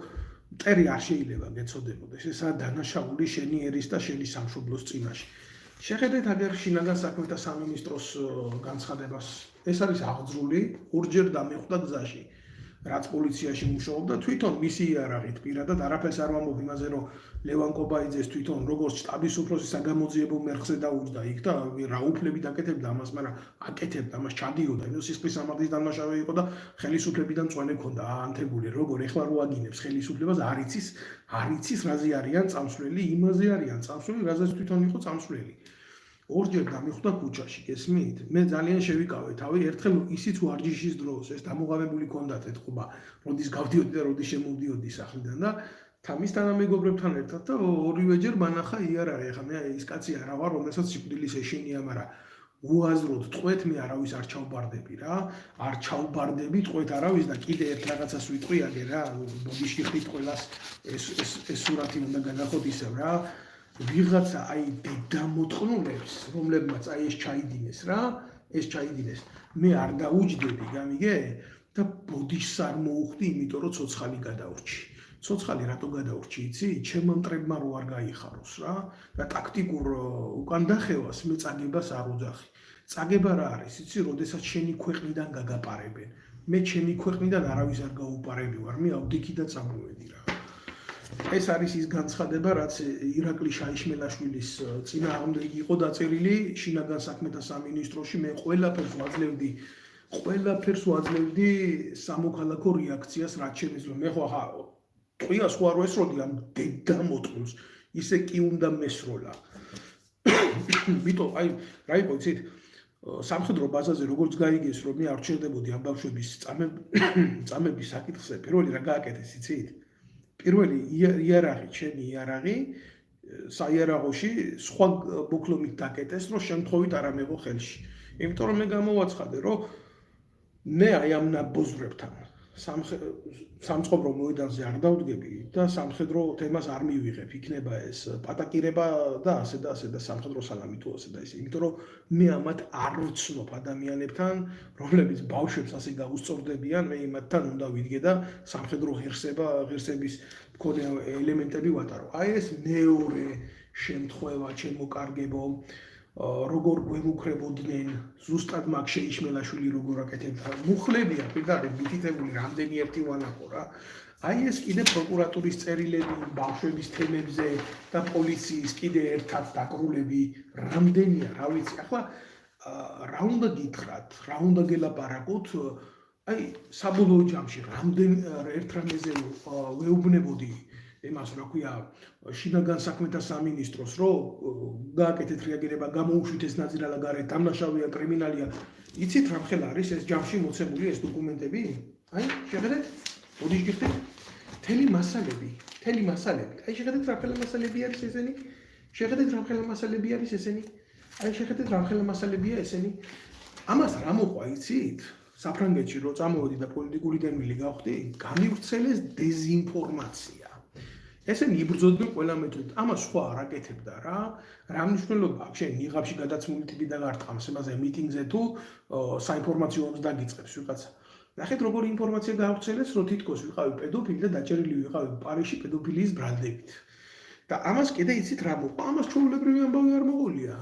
მტერი არ შეიძლება გეცოდებოდეს. ესაა დანაშაული შენი ერის და შენი სამშობლოს წინაშე. შეხედეთ აგერ შინაგან საქმეთა სამინისტროს განცხადებას. ეს არის აღძრული, ორჯერ დამეხვდა გზაში. რაც პოლიციაში მუშაობდა, თვითონ მისი იარაღით პირადად არაფერს არ ვამბობ იმაზე, რომ ლევან კობაიძეს თვითონ როგორც შტაბის უფროსი საგამოძიებო მერხზე დაუჯდა იქ და რა უფლები დაკეთებდა ამას, მაგრამ აკეთებდა, ამას ჩადიოდა, იმის სისხლის სამართლის დამნაშავე იყო და ხელისუფლებიდან წვენი ჰქონდა აანთებული, როგორ ეხლა რო აგინებს ხელისუფლებას, არ იცის რაზე არიან წამსვლელი, იმაზე არიან წამსვლელი, რაზეც თვითონ იყო წამსვლელი. ორჯერ დამიხვდა ქუჩაში, გესმით? მე ძალიან შევიკავე თავი, ერთხელ ისიც ვარჯიშის დროს, ეს დამოღავებული ჰქონდათ ეთყობა, როდის გავდიოდი და როდის შემოვდიოდი სახლიდან და თამის თანამეგობრებთან ერთად და ორივეჯერ მანახა იარაღი. ახლა მე ის კაცი არა ვარ, რომელსაც სიკვდილის ეშინია, მაგრამ უაზროდ ტყვეთ მე არავის არ ჩავბარდები რა, არ ჩავბარდები ტყვეთ არავის და კიდე ერთ რაღაცას ვიტყვი აგერ რა, ბოდიში ხით ყველას ეს სურათი უნდა განახოთ ისევ რა. ვიღაცა აი დედამოწყნულებს, რომლებმაც აი ეს ჩაიდინეს რა, მე არ დაუჯდები, გამიგე? და ბოდიშს არ მოუხდი, იმიტომ რომ ცოცხალი გადაურჩი. ცოცხალი რატო გადაურჩი, იცი? ჩემმა მტრებმა რო არ გაიხაროს რა და ტაქტიკურ უკან დახევას მე წაგებას არ უძახი. წაგება რა არის, იცი? როდესაც შენი ქვეყნიდან გაგაპარებენ. მე ჩემი ქვეყნიდან არავის არ გაუპარები ვარ, მე ავდიქი და წამოვედი რა. ეს არის ის განცხადება, რაც ირაკლი შაიშმელაშვილის წინააღმდეგ იყო დაწერილი შინაგან საქმეთა სამინისტროში. მე ყველაფერს ვაძლევდი სამოქალაქო რეაქციას, რაც შემიძლია. მე ხო ახლა ტყვიას ხო არ ვესროდი ამ დედამოწყნულს, ისე კი უნდა მესროლა. ვიტო, აი, რა იყო, იცით? სამხედრო ბაზაზე როგორც გაიგეს, რომ მე არ ვჩერდებოდი ამ ბავშვების წამების საკითხზე, პირველი რა გააკეთეს, იცით? პირველი იარაღი, ჩემი იარაღი, საიარაღოში სხვა ბოქლომით დაკეტეს, რომ შემთხვევით არ ამეღო ხელში. იმიტომ რომ მე გამოვაცხადე, რომ მე აი ამ ნაბოზრებთან სამწყობრო მოედანზე არ დავდგები და სამხედრო თემას არ მივიღებ. იქნება ეს პატაკირება და ასე და სამხედრო სალამი თუ ასე და ისე. იმიტომ რომ მე ამათ არ ვცნობ ადამიანებთან, რომლებიც ბავშვებს ასე გაუსწორდებიან, მე იმათთან უნდა ვიდგე და სამხედრო ღირსების მქონე ელემენტები ვატარო. აი ეს მეორე შემთხვევა, ჩემო კარგებო, როგორ გვემუქრებოდნენ, ზუსტად მაგ შეიშმელაშვილი როგორ აკეთებდა. მუხლებია პირდაპირ მითითებული რამდენი ერთი ვანახო რა. აი ეს კიდე პროკურატურის წერილები ბავშვების თემებზე და პოლიციის კიდე ერთად დაკრულები რამდენია, რა ვიცი. ახლა რა უნდა გითხრათ, რა უნდა გელაპარაკოთ, აი საბოლოო ჯამში ერთ რამეზე ვეუბნებოდი იმას რა ქვია შინაგან საქმეთა სამინისტროს, რომ გააკეთეთ რეაგირება, გამოუშვით ეს ნაზირალა გარეთ, დამნაშავეა, კრიმინალია. იცით რა მხელა არის ეს ჯამში მოცემული ეს დოკუმენტები? აი, შეხედეთ, ოდიშ გიხდით, მთელი მასალები. აი, შეხედეთ რა მხელა მასალები არის ესენი? აი, შეხედეთ რა მხელა მასალებია ესენი? ამას რა მოყვა, იცით? საფრანგეთში რო წამოვედი და პოლიტიკური დემილი გავხდი, გამივრცელეს დეზინფორმაცია. ესენი იბრძოდნენ ყველა მეთოდით. ამას სხვა არ აკეთებდა რა. რა მნიშვნელობა აქვს შენ ნიღაბში გადაცმული ტიპი დაგარტყამს იმაზე მიტინგზე თუ საინფორმაციო ომს დაგიწყებს ვიღაცა. ნახეთ როგორი ინფორმაცია გაავრცელებს, რომ თითქოს ვიყავი პედოფილი და დაჭერილი ვიყავი პარიზში პედოფილიის ბრალდებით. და ამას კიდე იცით რა მოყვა? ამას ჩვეულებრივი ამბავი არ მოყოლია.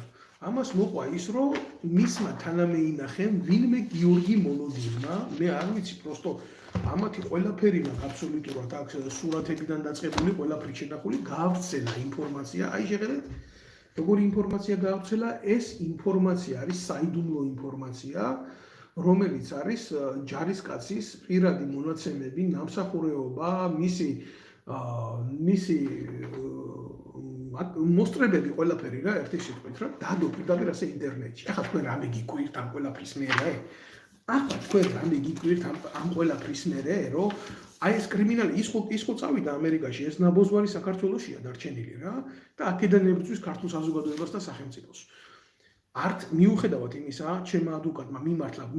ამას მოყვა ის, რომ მისმა თანამეინახემ ვინმე გიორგი მოლოდინმა, მე არ ვიცი, პროსტო ამათი ყველაფერი მაგ აბსოლუტურად აქვს სურათებიდან დაწყებული ყველაფერი შენახული, გაავრცელა ინფორმაცია, აი შეხედეთ, როგორი ინფორმაცია გაავრცელა, ეს ინფორმაცია არის საიდუმლო ინფორმაცია, რომელიც არის ჯარისკაცის პირადი მონაცემები, ნამსახურეობა, მისი მოსწრებები ყველაფერი რა ერთი სიტყვით რა დადო პირდაპირ ასე ინტერნეტში. ახლა თქვენ რამე გიქვირთ ამ ყველაფრის მერე? ახლა თქვენ რამე გიქვირთ ამ ყველაფრის მერე, რომ აი ეს კრიმინალი ის ხო წავიდა ამერიკაში, ეს ნაბოზვარი საქართველოშია დარჩენილი რა და აქედან ებრძვის ქართულ საზოგადოებას და სახელმწიფოს. არც მიუხედავად იმისა, ჩემმა ადვოკატმა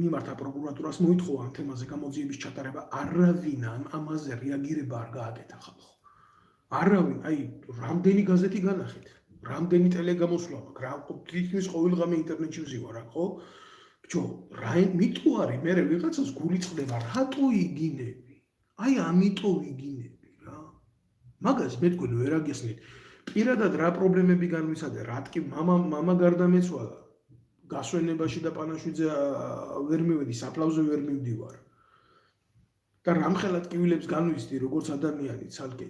მიმართა პროკურატურას მოითხოვა ამ თემაზე გამოძიების ჩატარება, არავინ ამაზე რეაგირება არ გააკეთა ხალხო. არავინ, აი, რამდენი გაზეთი განახეთ, რამდენი ტელეგამოსვლა აქვს, რა თითქმის ყოველდღე ინტერნეტში ვზივარ, რა ხო? ბჭო, რა მიტყუარი მე ვიღაცას გული წყდება, რატო იგინები? აი, ამიტომ იგინები რა. მაგას მე თქვენ ვერ აგესნით. პირადად რა პრობლემები განვიცადე, რატკი მამა გარდამეცვალა. გასვენებაში და პანაშვიძე ვერ მივედი, საფლავზე ვერ მივდივარ. და რამხელად კივილებს განვიცდი, როგორც ადამიანი ცალკე.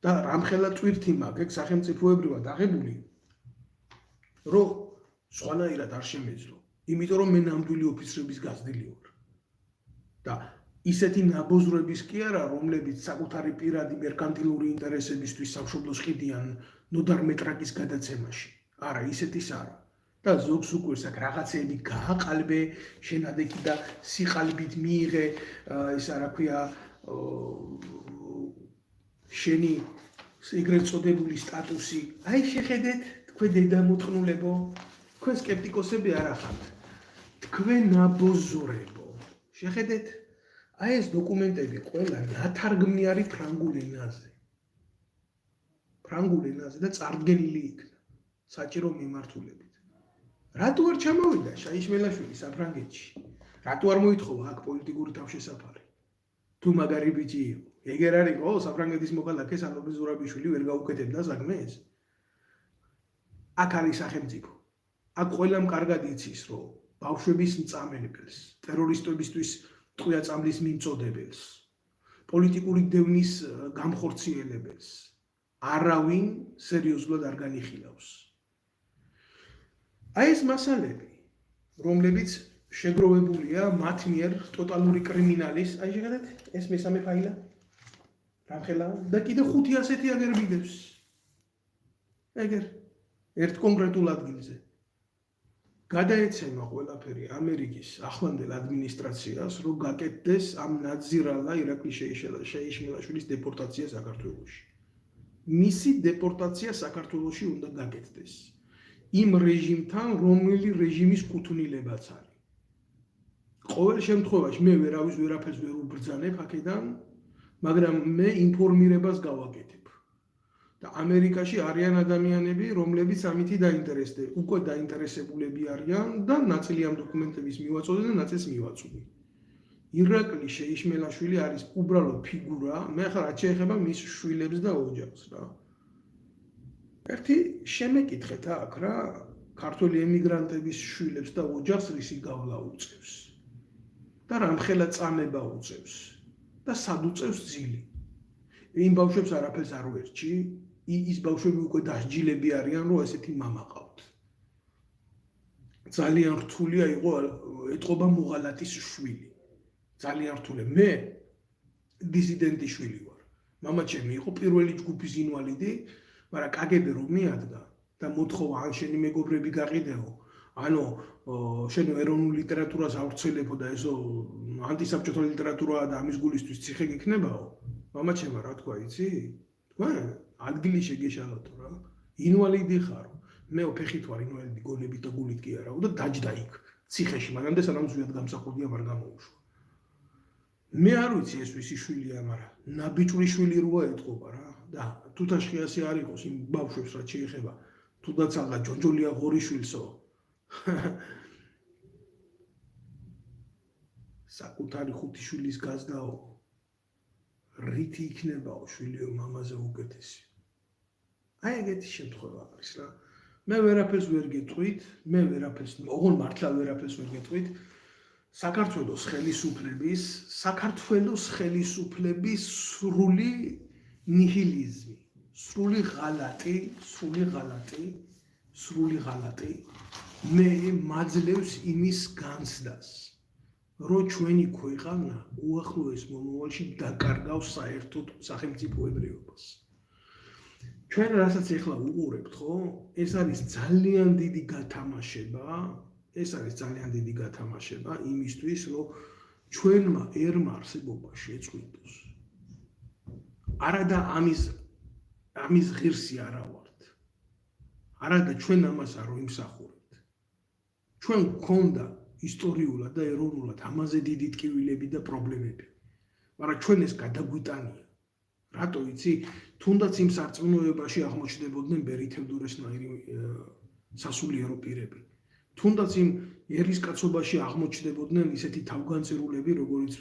და რამხელა ტვირთი მაქვს ეგ სახელმწიფოებრივად აღებული, რომ სხვანაირად არ შემეძლო. იმიტომ რომ მე ნამდვილი ოფიცრების გაზრდილი ვარ. და ისეთი ნაბოზრების კი არა, რომლებიც საკუთარი პირადი მერკანტილური ინტერესებისთვის სამშობლოს ყიდიან ნოდარ მეტრაკის გადაცემაში. არა, ისეთის არა. და ზოგს უკვე საკ რაღაცეები გააყალბე, შენადექი და სიყალბით მიიღე, ისა რა ქვია, შენი ეგრეთ წოდებული სტატუსი. აი შეხედეთ, თქვენ დედამოწმულებო, თქვენ სკეპტიკოსები არ ახართ. თქვენ ნაბოზრებო. შეხედეთ, აი ეს დოკუმენტები ყველა ნათარგმნი არის ფრანგულ ენაზე. ფრანგულ ენაზე და წარდგენილი იქნა საჭირო მიმართულებით. რატო არ ჩამოვიდა შაიშმელაშვილი საფრანგეთში? რატო არ მოითხოვა აქ პოლიტიკური თავშესაფარი? თუ მაგარი ბიჭი იყო. ეგერ არ იყო საფრანგეთის მოქალაქე სალომე ზურაბიშვილი ვერ გაუკეთებდა საქმეს? აქ არის სახელმწიფო. აქ ყველამ კარგად იცის, რომ ბავშვების მწამებელს, ტერორისტებისთვის ტყვია წამლის მიმწოდებელს, პოლიტიკური დევნის გამხორციელებელს არავინ სერიოზულად არ განიხილავს. აი ეს მასალები, რომლებიც შეგროვებულია მათ მიერ ტოტალური კრიმინალის, აი შეხედეთ, ეს მესამე ფაილა. რამხელა და კიდე 5 ასეთი აგერბიდებს. ეგერ ერთ კონკრეტულ ადგილზე. გადაეცემა ყველაფერი ამერიკის ახლანდელ ადმინისტრაციას, რომ გაკეთდეს ამ ნაძირალა ირაკლი შეიშმელაშვილის დეპორტაცია საქართველოში. მისი დეპორტაცია საქართველოში უნდა გაკეთდეს. იმ რეჟიმთან, რომელი რეჟიმის კუთვნილებაც არის. ყოველ შემთხვევაში მე ვერაფერს ვერ უბრძანებ აქედან, მაგრამ მე ინფორმირებას გავაკეთებ. და ამერიკაში არიან ადამიანები, რომლებიც ამითი უკვე დაინტერესებულები არიან და ნაწილი ამ დოკუმენტების მივაწოდე და ნაწილს მივაწვდი. ირაკლი შეიშმელაშვილი არის უბრალოდ ფიგურა, მე ახლა რაც შეეხება მის შვილებს და ოჯახს რა. ერთი შემეკითხეთ აქ რა, ქართველი ემიგრანტების შვილებს და ოჯახს რისი გავლა უწევს და რამხელა წამება უწევს და სად უწევს ძილი. იმ ბავშვებს არაფერს არ ვერჩი, ის ბავშვები უკვე დასჯილები არიან, რომ ესეთი მამა ყავთ. ძალიან რთულია იყო ეტყობა მოღალატის შვილი. ძალიან რთული. მე დისიდენტი შვილი ვარ. მამა ჩემი იყო პირველი ჯგუფის ინვალიდი, მაგრამ კგბ რომ მიადგა და მოთხოვა ან შენი მეგობრები გაყიდეო, ანუ შენ ეროვნულ ლიტერატურას ავრცელებო და ესო ანტისაბჭოთა ლიტერატურაა და ამის გულისთვის ციხე გიქნებაო. მამა ჩემა რა თქვა, იცი? თქვენ ადგილი შეგეშალათო რა. ინვალიდი ხარო. მე ფეხით ვარ ინვალიდი, გონებით და გულით კი არა, და დაჯდა იქ ციხეში, მაგრამ სანამ ზვიად გამსახურდია არ გამოუშვა. მე არ ვიცი ეს ვისი შვილია, მაგრამ ნაბიჭური შვილი როა ეთყობა რა. და თუთა შხიასი არ იყოს იმ ბავშვებს რაც შეეხება თუნდაც აღა ჯონჯოლია ღორიშვილსო საკუთარი ხუთი შვილის გაზდაო რითი იქნებაო შვილიო მამაზე უკეთესი აი ეგეთი შემთხვევა არის რა მე ვერაფერს ვერ გეტყვით მე ვერაფერს ოღონ მართლა ვერაფერს ვერ გეტყვით საქართველოს ხელისუფლების სრული ნიჰილიზმი სრული ღალატი მე მაძლევს იმის განცდას რომ ჩვენი ქვეყანა უახლოეს მომავალში დაკარგავს საერთოდ სახელმწიფოებრიობას ჩვენ რასაც ახლა უყურებთ ხო ეს არის ძალიან დიდი გათამაშება იმისთვის რომ ჩვენმა ერმა არსებობა შეწყვიტოს არადა ამის ღირსი არა ვართ არადა ჩვენ ამას არ ვიმსახურებთ ჩვენ გქონდა ისტორიულად და ეროვნულად ამაზე დიდი ტკივილები და პრობლემები მაგრამ ჩვენ ეს გადაგვიტანია რატო იცი თუნდაც იმ სარწმუნოებაში აღმოჩნდებოდნენ ბერითევდურესნაირი სასულიერო პირები თუნდაც იმ ერისკაცობაში აღმოჩნდებოდნენ ისეთი თავგანწირულები როგორიც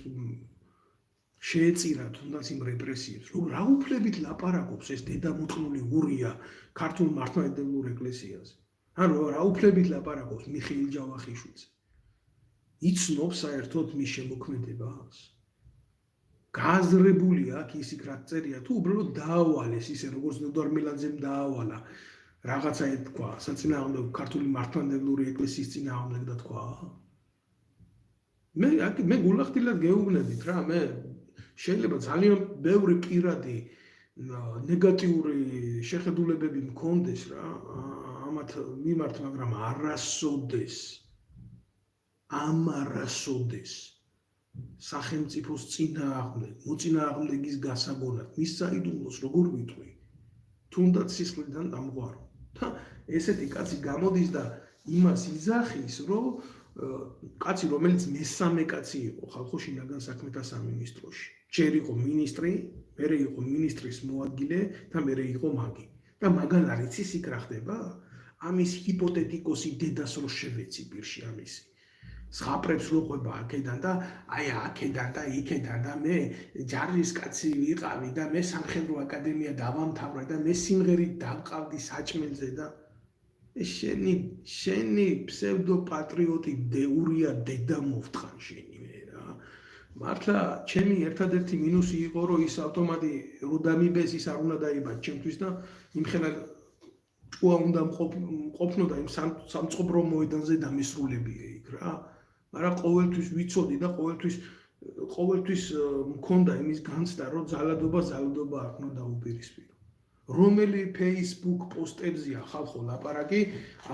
შეეწირა თუნდაც იმ რეპრესიებს რომ რა უფლებით ლაპარაკობს ეს დედამოწმული ურია ქართულ მართლმადიდებლურ ეკლესიაზე ან რა უფლებით ლაპარაკობს მიხეილ ჯავახიშვილზე იცნობს საერთოდ მის შემოქმედებას გააზრებული აქ ის იქ რაც წერია თუ უბრალოდ დაავალეს ისე როგორც ნოდარ მელაძემ დაავალა რაღაცა ეთქვა საწინააღმდეგო ქართული მართლმადიდებლური ეკლესიის წინააღმდეგ და თქვა მე გულახდილად გეუბნებით რა მე შეიძლება ძალიან ბევრი პირადი ნეგატიური შეხედულებები მქონდეს რა ამათ მიმართ მაგრამ არასოდეს სახელმწიფოს მოწინააღმდეგის გასაგონად მის საიდუმლოს როგორ ვიტყვი თუნდაც სისხლიდან დამღვარო და ესეთი კაცი გამოდის და იმას იძახის რომ კაცი რომელიც მესამე კაცი იყო ხალხო შინაგან საქმეთა სამინისტროში ჯერ იყო მინისტრი მერე იყო მინისტრის მოადგილე და მერე იყო მაგი და მაგალ არ იცის იქ რა ხდება ამის ჰიპოთეტიკოსი დედას რო შევეცი პირში ამისი ზღაპრებს როყვება აქედან და აი აქედან და იქედან და მე ჯარისკაცი ვიყავი და მე სამხედრო აკადემია დავამთავრე და მე სიმღერით დავყავდი საჭმელზე და შენი ფსევდოპატრიოტი დეურია დედა მოვთხან შენი მე რა მართლა ჩემი ერთადერთი მინუსი იყო რომ ის ავტომატი რო დამიბეს ის არ უნდა დაიბად ჩემთვის და იმხელა ჭკუა უნდა მყოფნო და იმ სამწყობრო მოედანზე დამისრულებია იქ რა მაგრამ ყოველთვის ვიცოდი და ყოველთვის მქონდა იმის განცდა რომ ძალადობა არ უნდა დაუპირისპირო რომელი Facebook პოსტებზია ხალხო ლაპარაკი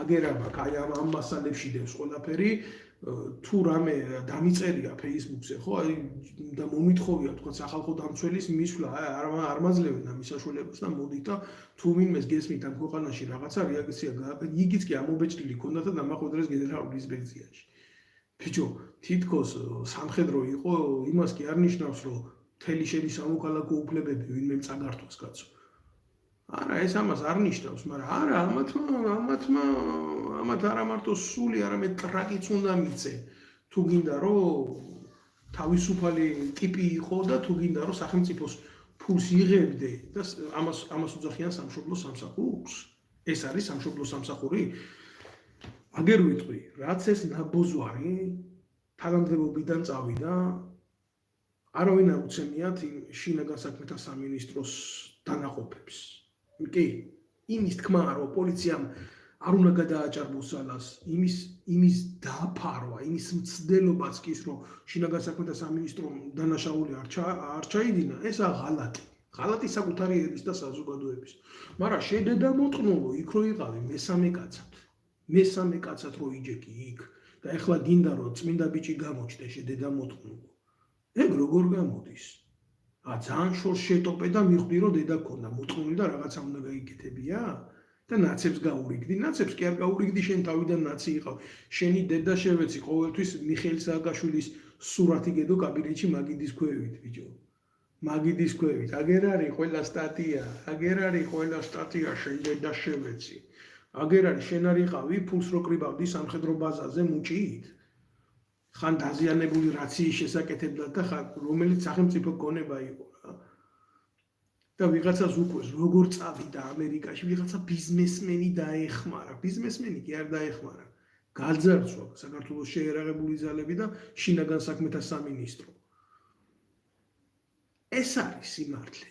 აგერაბ აქ აი ამ მასალებში დევს ყველაფერი თუ რამე დამიწერია Facebook-ზე ხო აი და მომითხოვია თქვა სახალხო დამცველის მისვლა არ მაძლევენ ამ საშუალებას და მოდით და თუ ვინმეს გესმით ამ ქვეყანაში რაღაცა რეაქცია გააკეთე იგიც კი ამობეჭდილი ქონდა და დამახვედრეს გენერალურ ინსპექციაში ბიჭო თითქოს სამხედრო იყო იმას კი არ ნიშნავს რომ მთელი შენი სამოქალაქო უფლებები ვინმე წაგართვას კაცო არა ეს ამას არ ნიშნავს მაგრამ არა ამათ არა მარტო სული არამედ ტრაკიც უნდა მიწე თუ გინდა რომ თავისუფალი ტიპი იყო და თუ გინდა რომ სახელმწიფოს ფულს იღებდე და ამას უძახიან სამშობლო სამსახურს ეს არის სამშობლო სამსახური აგერ ვიტყვი რაც ეს ნაბოზვარი თანამდებობიდან წავიდა არავინ არ უცემიათ იმ შინაგან საქმეთა სამინისტროს დანაყოფებს კი იმის თქმა რომ პოლიციამ არ უნდა გადააჭარბოს ძალას იმის დაფარვა იმის მცდელობაც კი ის რომ შინაგან საქმეთა სამინისტრომ დანაშაული არ ჩაიდინა ესა ღალატი საკუთარი ერის და საზოგადოების მაგრამ შედედამოწმულო იქ რო იყავი მესამე კაცად რო იჯეკი იქ და ეხლა გინდა რომ წმინდა ბიჭი გამოჩნდე შედედამოწმულო ეგ როგორ გამოდის ძალიან შორს შეტოპე და მიხვდი რომ დედა ქონდა მოწმული და რაღაცა უნდა გაიგეთებია და ნაცებს გაურიგდი ნაცებს კი არ გაურიგდი შენ თავიდან ნაცი იყავ შენი დედა შევეცი ყოველთვის მიხეილ სააკაშვილის სურათი გედო კაბინეტში მაგიდის ქვევით ბიჭო მაგიდის ქვევით, აგერ არის ყველა სტატია, შენ დედა შევეცი. აგერ არის შენ არიყავი ფულს რო კრიბავდი სამხედრო ბაზაზე მუჭიით. ხან დაზიანებული რაციის შესაკეთებლად და რომელიც სახელმწიფო გონება იყო რა. და ვიღაცას უკვეს როგორ წავიდა ამერიკაში, ვიღაცა ბიზნესმენი დაეხმარა. ბიზნესმენი კი არ დაეხმარა. გაძარცვა საქართველოს შეერაღებული ძალები და შინაგან საქმეთა სამინისტრო. ეს არის სიმართლე.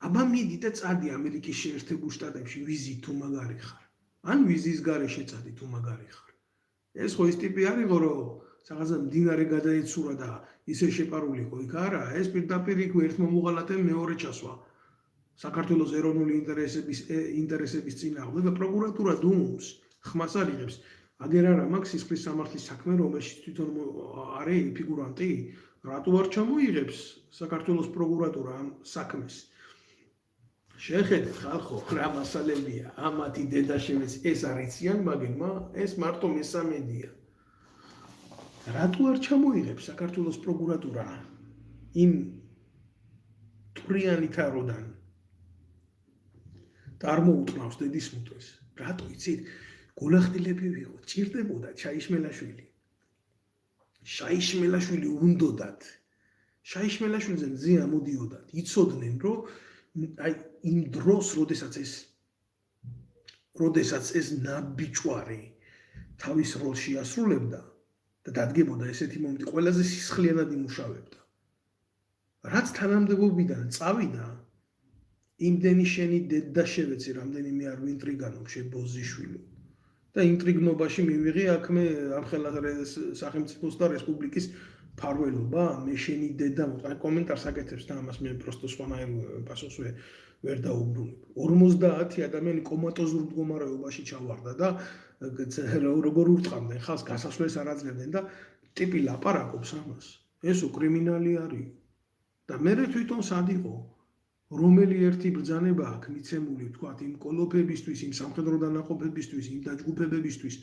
აბა მიდი და წადი ამერიკის შეერთებულ შტატებში ვიზით თუ მაგარი ხარ. ან ვიზის გარეშე წადი თუ მაგარი ხარ. ეს ხო ის ტიპი არისო, რომ რაღაცა მდინარე გადაეცურა და ისე შეპარული ხო იქ არა, ეს პირდაპირ იქ ერთ მომუღალატე მეორე ჩასვა. საქართველოს ეროვნული ინტერესების წინააღმდეგ და პროკურატურა დუმს ხმას არიღებს. აგერ არა მაქვს სისხლის სამართლის საქმე, რომელშიც თვითონ არის ფიგურანტი, რატო არ ჩამოიღებს საქართველოს პროკურატურა ამ საქმეს? შეხედეთ ხალხო, რა მასალებია, ამათი დედაშევიც ეს არიციან მაგენმა, ეს მარტო მესამედია. რატო არ ჩამოიღებს საქართველოს პროკურატურა იმ ტვრიანი თაროდან და არ მოუტყნავს დედის მუტვეს? რატო იცით? გულახდილები ვიყო, ჭირდებოდა ჩაიშმელაშვილი. შაიშმელაშვილი უნდოდათ. შაიშმელაშვილზე მზე ამოდიოდათ. იცოდნენ, რომ აი იმ დროს, როდესაც ეს ნაბიჯვარი თავის როლს შეასრულებდა და დადგებოდა ესეთი მომენტი, ყველაზე სისხლიანად იმუშავებდა. რაც თანამდებობიდან წავიდა, იმდენი შენი დედა შევეცი, რამდენიმე არ ვინტრიგანო შებოზიშვილი. და ინტრიგნობაში მივიღე აქ მე ამხელა სახელმწიფოს და რესპუბლიკის ფარველობა, მე შენი დედა მოყვა კომენტარს აკეთებს და ამას მე პროსტო სხვანაირ პასუხს ვერ დაუბრუნებ. 50 ადამიანი კომატოზურ მდგომარეობაში ჩავარდა და როგორ ურტყამდნენ ხალხს გასასვლელს არ აძლევდნენ და ტიპი ლაპარაკობს ამას. ესო კრიმინალი არის. და მე თვითონ სად იყო? რომელი ერთი ბრძანება აქვს მიცემული, თქვათ, იმ კოლოფებისთვის, იმ სამხედრო დანაყოფებისთვის, იმ დაჯგუფებებისთვის.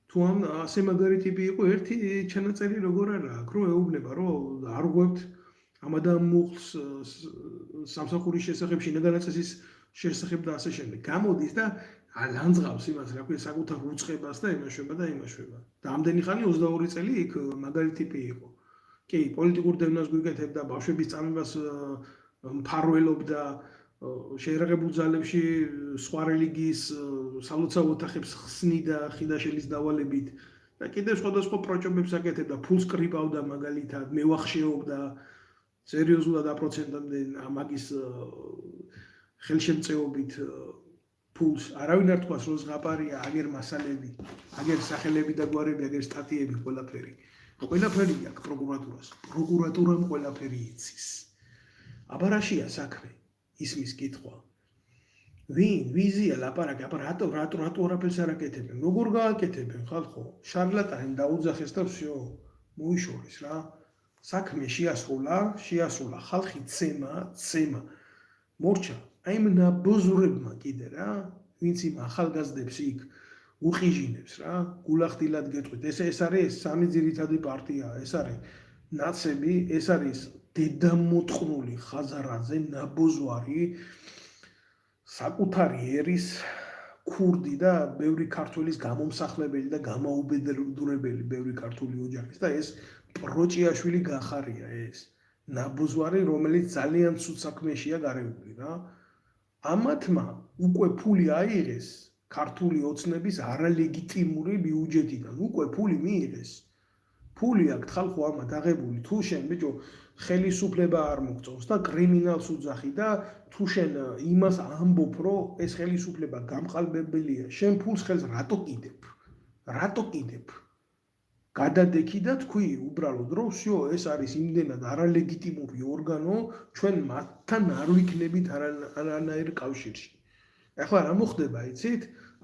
თუ ამ ასე მაგარი ტიპი იყო, ერთი ჩანაწერი როგორ არა აქვს, რომ ეუბნება, რომ არ ღვევთ ამ ადამიანს სამსახურის შესახებ, შინაგანი წესის შესახებ და ასე შემდეგ. გამოდის და ლანძღავს იმას, რა ქვია, საკუთარ უწყებას და იმაშვება. და ამდენი ხანი 22 წელი იქ მაგარი ტიპი იყო. კი, პოლიტიკურ დევნას გვიკეთებდა, ბავშვების წამებას მფარველობდა, შეერაღებულ ძალებში სხვა რელიგიის სალოცავ ოთახებს ხსნიდა ხიდაშელის დავალებით და კიდევ სხვადასხვა პროჭობებს აკეთებდა, ფულს კრიბავდა მაგალითად, მევახშეობდა სერიოზულად აპროცენტამდე მაგის ხელშემწეობით ფულს. არავინ არ თქვას, რომ ზღაპარია, აგერ მასალები, აგერ სახელები და გვარები, აგერ სტატიები, ყველაფერი. ყველაფერი აქვს პროკურატურას. პროკურატურამ ყველაფერი იცის. აბა რაშია საქმე? ისმის კითხვა. ვიზია ლაპარაკი, აბა რატო არაფერს არ აკეთებენ? როგორ გააკეთებენ ხალხო? შარლატანი დაუძახეს და всё, მოიშორეს რა. საქმე შეასრულა, ხალხი ცემა. მორჩა, აი იმ ნაბოზურებმა კიდე რა, ვინც იმ ახალგაზრდებს იქ უყიჟინებს რა, გულახდილად გეტყვით. ეს არის სამი ძირითადი პარტია, ეს არის ნაცები, ეს არის დედამოტყნული ხაზარაძე, ნაბოძვარი, საკუთარი ერის ქურდი და ბევრი ქართველის გამომსახლებელი და გამაუბედურებელი ბევრი ქართული ოჯახის და ეს პროჭიაშვილი გახარია ეს ნაბოძვარი, რომელიც ძალიან ცუდ საქმეშია გარეული რა. ამათმა უკვე ფული აიღეს ქართული ოცნების არალეგიტიმური ბიუჯეტიდან, უკვე ფული მიიღეს. ფული აქვს ხალხო ამათ აღებული, თუ შენ ბიჭო ხელისუფლება არ მოგწონს და კრიმინალს უძახი და თუ შენ იმას ამბობ, რომ ეს ხელისუფლება გამყალბებელია, შენ ფულს ხელს რატო კიდებ? გადადექი და თქვი უბრალოდ, რომ всё, ეს არის იმდენად არალეგიტიმური ორგანო, ჩვენ მათთან არ ვიქნებით არანაირ კავშირში. ახლა რა მოხდება, იცით?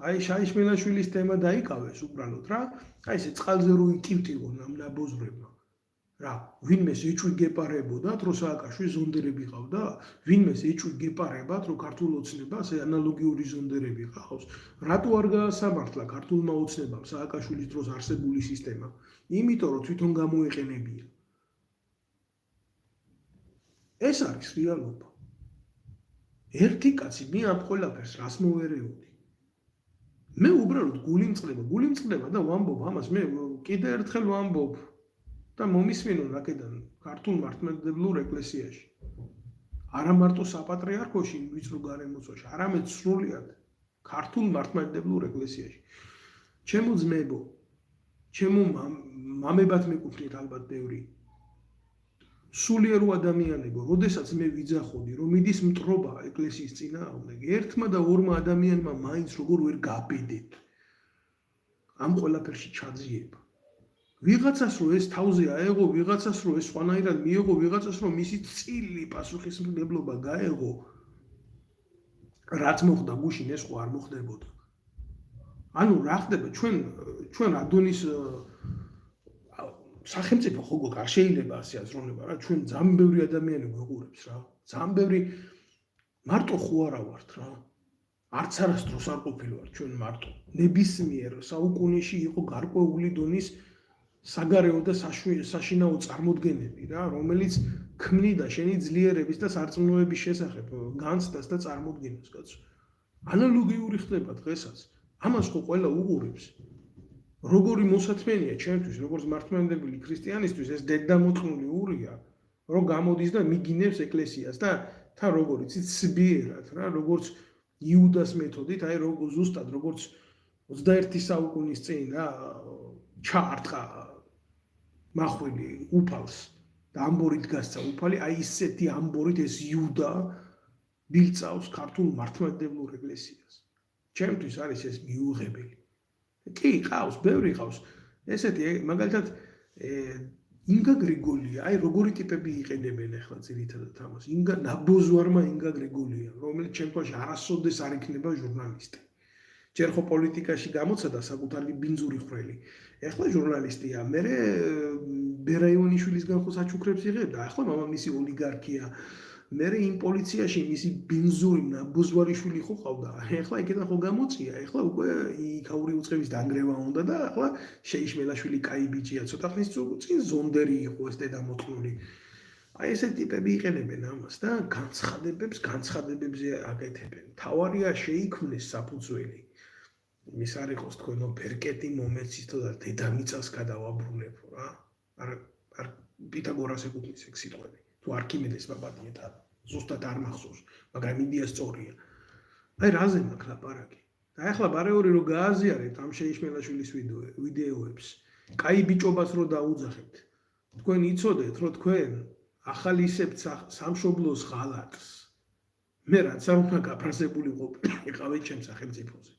აი შაიშმელაშვილის თემა დაიკავეს უბრალოდ რა. აი ესე წყალზე რო იკივტივონ ამ ნაბოზრებმა. რა, ვინმეს ეჭვი გეპარებოდათ, რომ სააკაშვილი ზონდერები ყავდა? ვინმეს ეჭვი გეპარებათ, რომ ქართულ ოცნებას ანალოგიური ზონდერები ყავს? რატო არ გაასამართლა ქართულმა ოცნებამ სააკაშვილის დროს არსებული სისტემა? იმიტომ რომ თვითონ გამოეყენებია. ეს არის რეალობა. ერთი კაცი მე ამ ყველაფერს რას მოვერეოდი? მე უბრალოდ გულიმწყდება და ვამბობ ამას, მე კიდე ერთხელ ვამბობ და მომისმინო რაკედან ქართულ მართლმადიდებლურ ეკლესიაში. არა მარტო საპატრიარქოში, ვიწრო გარემოცვაში, არამედ სრულად ქართულ მართლმადიდებლურ ეკლესიაში. ჩემო ძმებო, ჩემო მამებად მეკუთვნით ალბათ ბევრი. სულიერო ადამიანებო, როდესაც მე ვიძახოდი, რომ მიდის მტრობა ეკლესიის წინააღმდეგ, ერთმა და ორმა ადამიანმა მაინც როგორ ვერ გაბედეთ. ამ ყველაფერში ჩაძიება. ვიღაცას რო ეს თავზე აეღო, ვიღაცას რო ეს სხვანაირად მიეღო, ვიღაცას რო მისი წილი პასუხისმგებლობა გაეღო, რაც მოხდა გუშინ ეს ხო არ მოხდებოდა. ანუ რა ხდება ჩვენ ადონის სახელმწიფო ხო არ შეიძლება ასე აზროვნება რა, ჩვენ ძალიან ბევრი ადამიანი გვეღურებს რა. ძალიან ბევრი მარტო ხო არა ვართ რა. არც არასდროს არ ყოფილვართ ჩვენ მარტო. ნებისმიერ საუკუნეში იყო გარკვეული დონის საგარეო და საშინაო წარმოდგენები რა, რომელიც ქმნიდა შენი ძლიერების და სარწმუნოების შესახებ განცდას და წარმოდგენას, კაცო. ანალოგიური ხდება დღესაც. ამას ხო ყველა უყურებს. როგორი მოსათმენია ჩემთვის, როგორც მართლმადიდებელი ქრისტიანისთვის ეს დედამოწმული ურია, რომ გამოდის და მიგინებს ეკლესიას და თან როგორ იცით სბიერად რა, როგორც იუდას მეთოდით, აი როგორ ზუსტად როგორც 21 საუკუნის წინ რა ჩაარტყა მახვილი უფალს და ამბორით გასცა უფალი, აი ისეთი ამბორით ეს იუდა ბილწავს ქართულ მართლმადიდებლურ ეკლესიას. ჩემთვის არის ეს მიუღებელი. კი, ყავს, ბევრი ყავს. ესეთი მაგალითად ინგა გრიგოლია, აი როგორი ტიპები იყენებენ ახლა ძირითადად ამას. ინგა ნაბოზვარმა ინგა გრიგოლია, რომელიც შემთხვევაში არასოდეს არ იქნება ჟურნალისტი. ჯერ ხო პოლიტიკაში გამოცადა საკუთარი ბინძური ხრელი. ახლა ჟურნალისტია, მერე ბერაიონიშვილისგან ხო საჩუქრებს იღებდა, ახლა მამამისი ოლიგარქია. მერე იმ პოლიციაში მისი ბინძური ნაბოზვარიშვილი ხო ყავდა. ახლა იქიდან ხო გამოწია, ახლა უკვე იქაური უწყების დანგრევა უნდა და ახლა შეიშმელაშვილი კაი ბიჭია, ცოტა ხნის წინ ზონდერი იყო ეს დედამოწმული. აი ესეთი ტიპები იყენებენ ამას და განცხადებებზე აკეთებენ. თავარია შეიქმნეს საფუძველი. ის არ იყოს თქვენო ბერკეტი მომეცითო და დედამიწას გადავაბრუნებო რა. არ პითაგორას ეკუთვნის ეგ სიტყვები. თუ არქიმედეს ვაპატიეთ არა. ზუსტად არ მახსოვს, მაგრამ იდეა სწორია. აი რაზე მაქვს ლაპარაკი? და ახლა ბარეორი რო გააზიარეთ ამ შეიშმელაშვილის ვიდეოებს, კაი ბიჭობას რო დაუძახებთ. თქვენ იცოდეთ, რომ თქვენ ახალისებთ სამშობლოს ღალატს. მე რაც არ უნდა გაფრაზებული ყოფილიყავით ჩემ სახელმწიფოზე.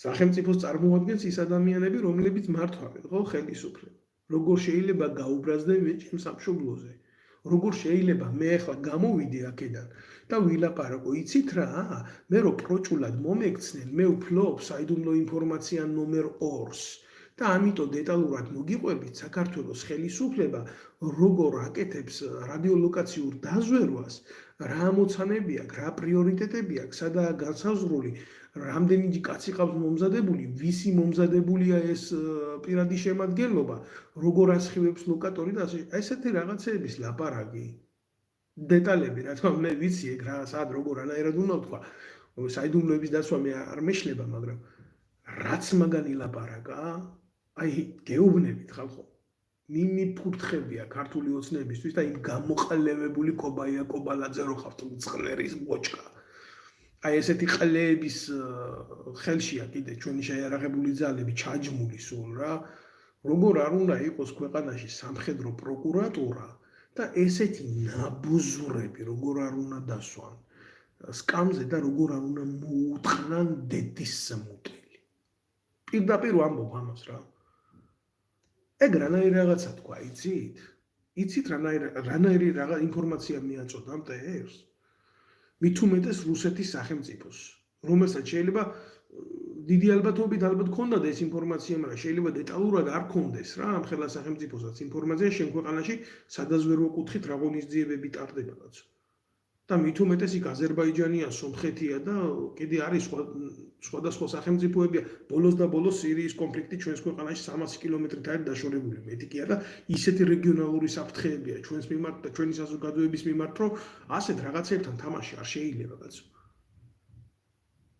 სახელმწიფოს წარმოადგენს ის ადამიანები, რომლებიც მართვავენ ხო ხელისუფლება. როგორ შეიძლება გაუბრაზდნენ მე ჩემ სამშობლოზე? როგორ შეიძლება მე ახლა გამოვიდე აქედან და ვილაპარაკო, იცით რა? მე რო პროჭულად მომექცნენ, მე ვფლობ საიდუმლო ინფორმაცია ნომერ 2-ს და ამიტომ დეტალურად მოგიყვებით საქართველოს ხელისუფლება როგორ აკეთებს რადიოლოკაციურ დაზვერვას, რა ამოცანები აქვს, რა პრიორიტეტები აქვს, სადაა განსაზღვრული, რამდენი კაცი ყავს მომზადებული, ვისი მომზადებულია ეს პირადი შემადგენლობა, როგორ ასხივებს ლოკატორი და ესეთი რაღაცეების ლაპარაკი. დეტალები, რა თქმა უნდა, მე ვიცი ეგ რა, სად როგორ ანაირად უნდა ვთქვა. საიდუმლოების დაცვა მე არ მეშლება, მაგრამ რაც მაგანი ლაპარაკა, აი გეუბნებით ხალხო. მიმიფურთხებია ქართული ოცნებისთვის და იმ გამოყალევებული კობაია კობალაძე რო ხართ წყლერის ბოჭკა. აი ესეთი ყლეების ხელშია კიდე ჩვენი შეიარაღებული ძალები ჩაჯმული სულ რა. როგორ არ უნდა იყოს ქვეყანაში სამხედრო პროკურატურა და ესეთი ნაბოზურები როგორ არ უნდა დასვან სკამზე და როგორ არ უნდა მოუტყნან დედის სამუტელი. პირდაპირ ვამბობ ამას რა. ეგ რანაირი რაღაცა თქვა, იცით? იცით რანაირი რაღაც ინფორმაცია მიაწოდა ამ ტერს? მით უმეტეს რუსეთის სახელმწიფოს, რომელსაც შეიძლება დიდი ალბათობით ალბათ ქონდათ ეს ინფორმაცია, მაგრამ შეიძლება დეტალურად არ ქონდეს რა ამ ხელა სახელმწიფოსაც ინფორმაცია შენ ქვეყანაში სადაზვერვო კუთხით რა ღონისძიებები ტარდება კაცო. და და მით უმეტეს იქ აზერბაიჯანია, სომხეთია და კიდე არის სხვადასხვა სახელმწიფოებია. ბოლოს და ბოლოს სირიის კონფლიქტი ჩვენს ქვეყანაში 300 კილომეტრით არის დაშორებული. მეტი კი არა, ისეთი რეგიონალური საფრთხეებია ჩვენს მიმართ და ჩვენი საზოგადოების მიმართ, რომ ასეთ რაღაცებთან თამაში არ შეიძლება კაცო.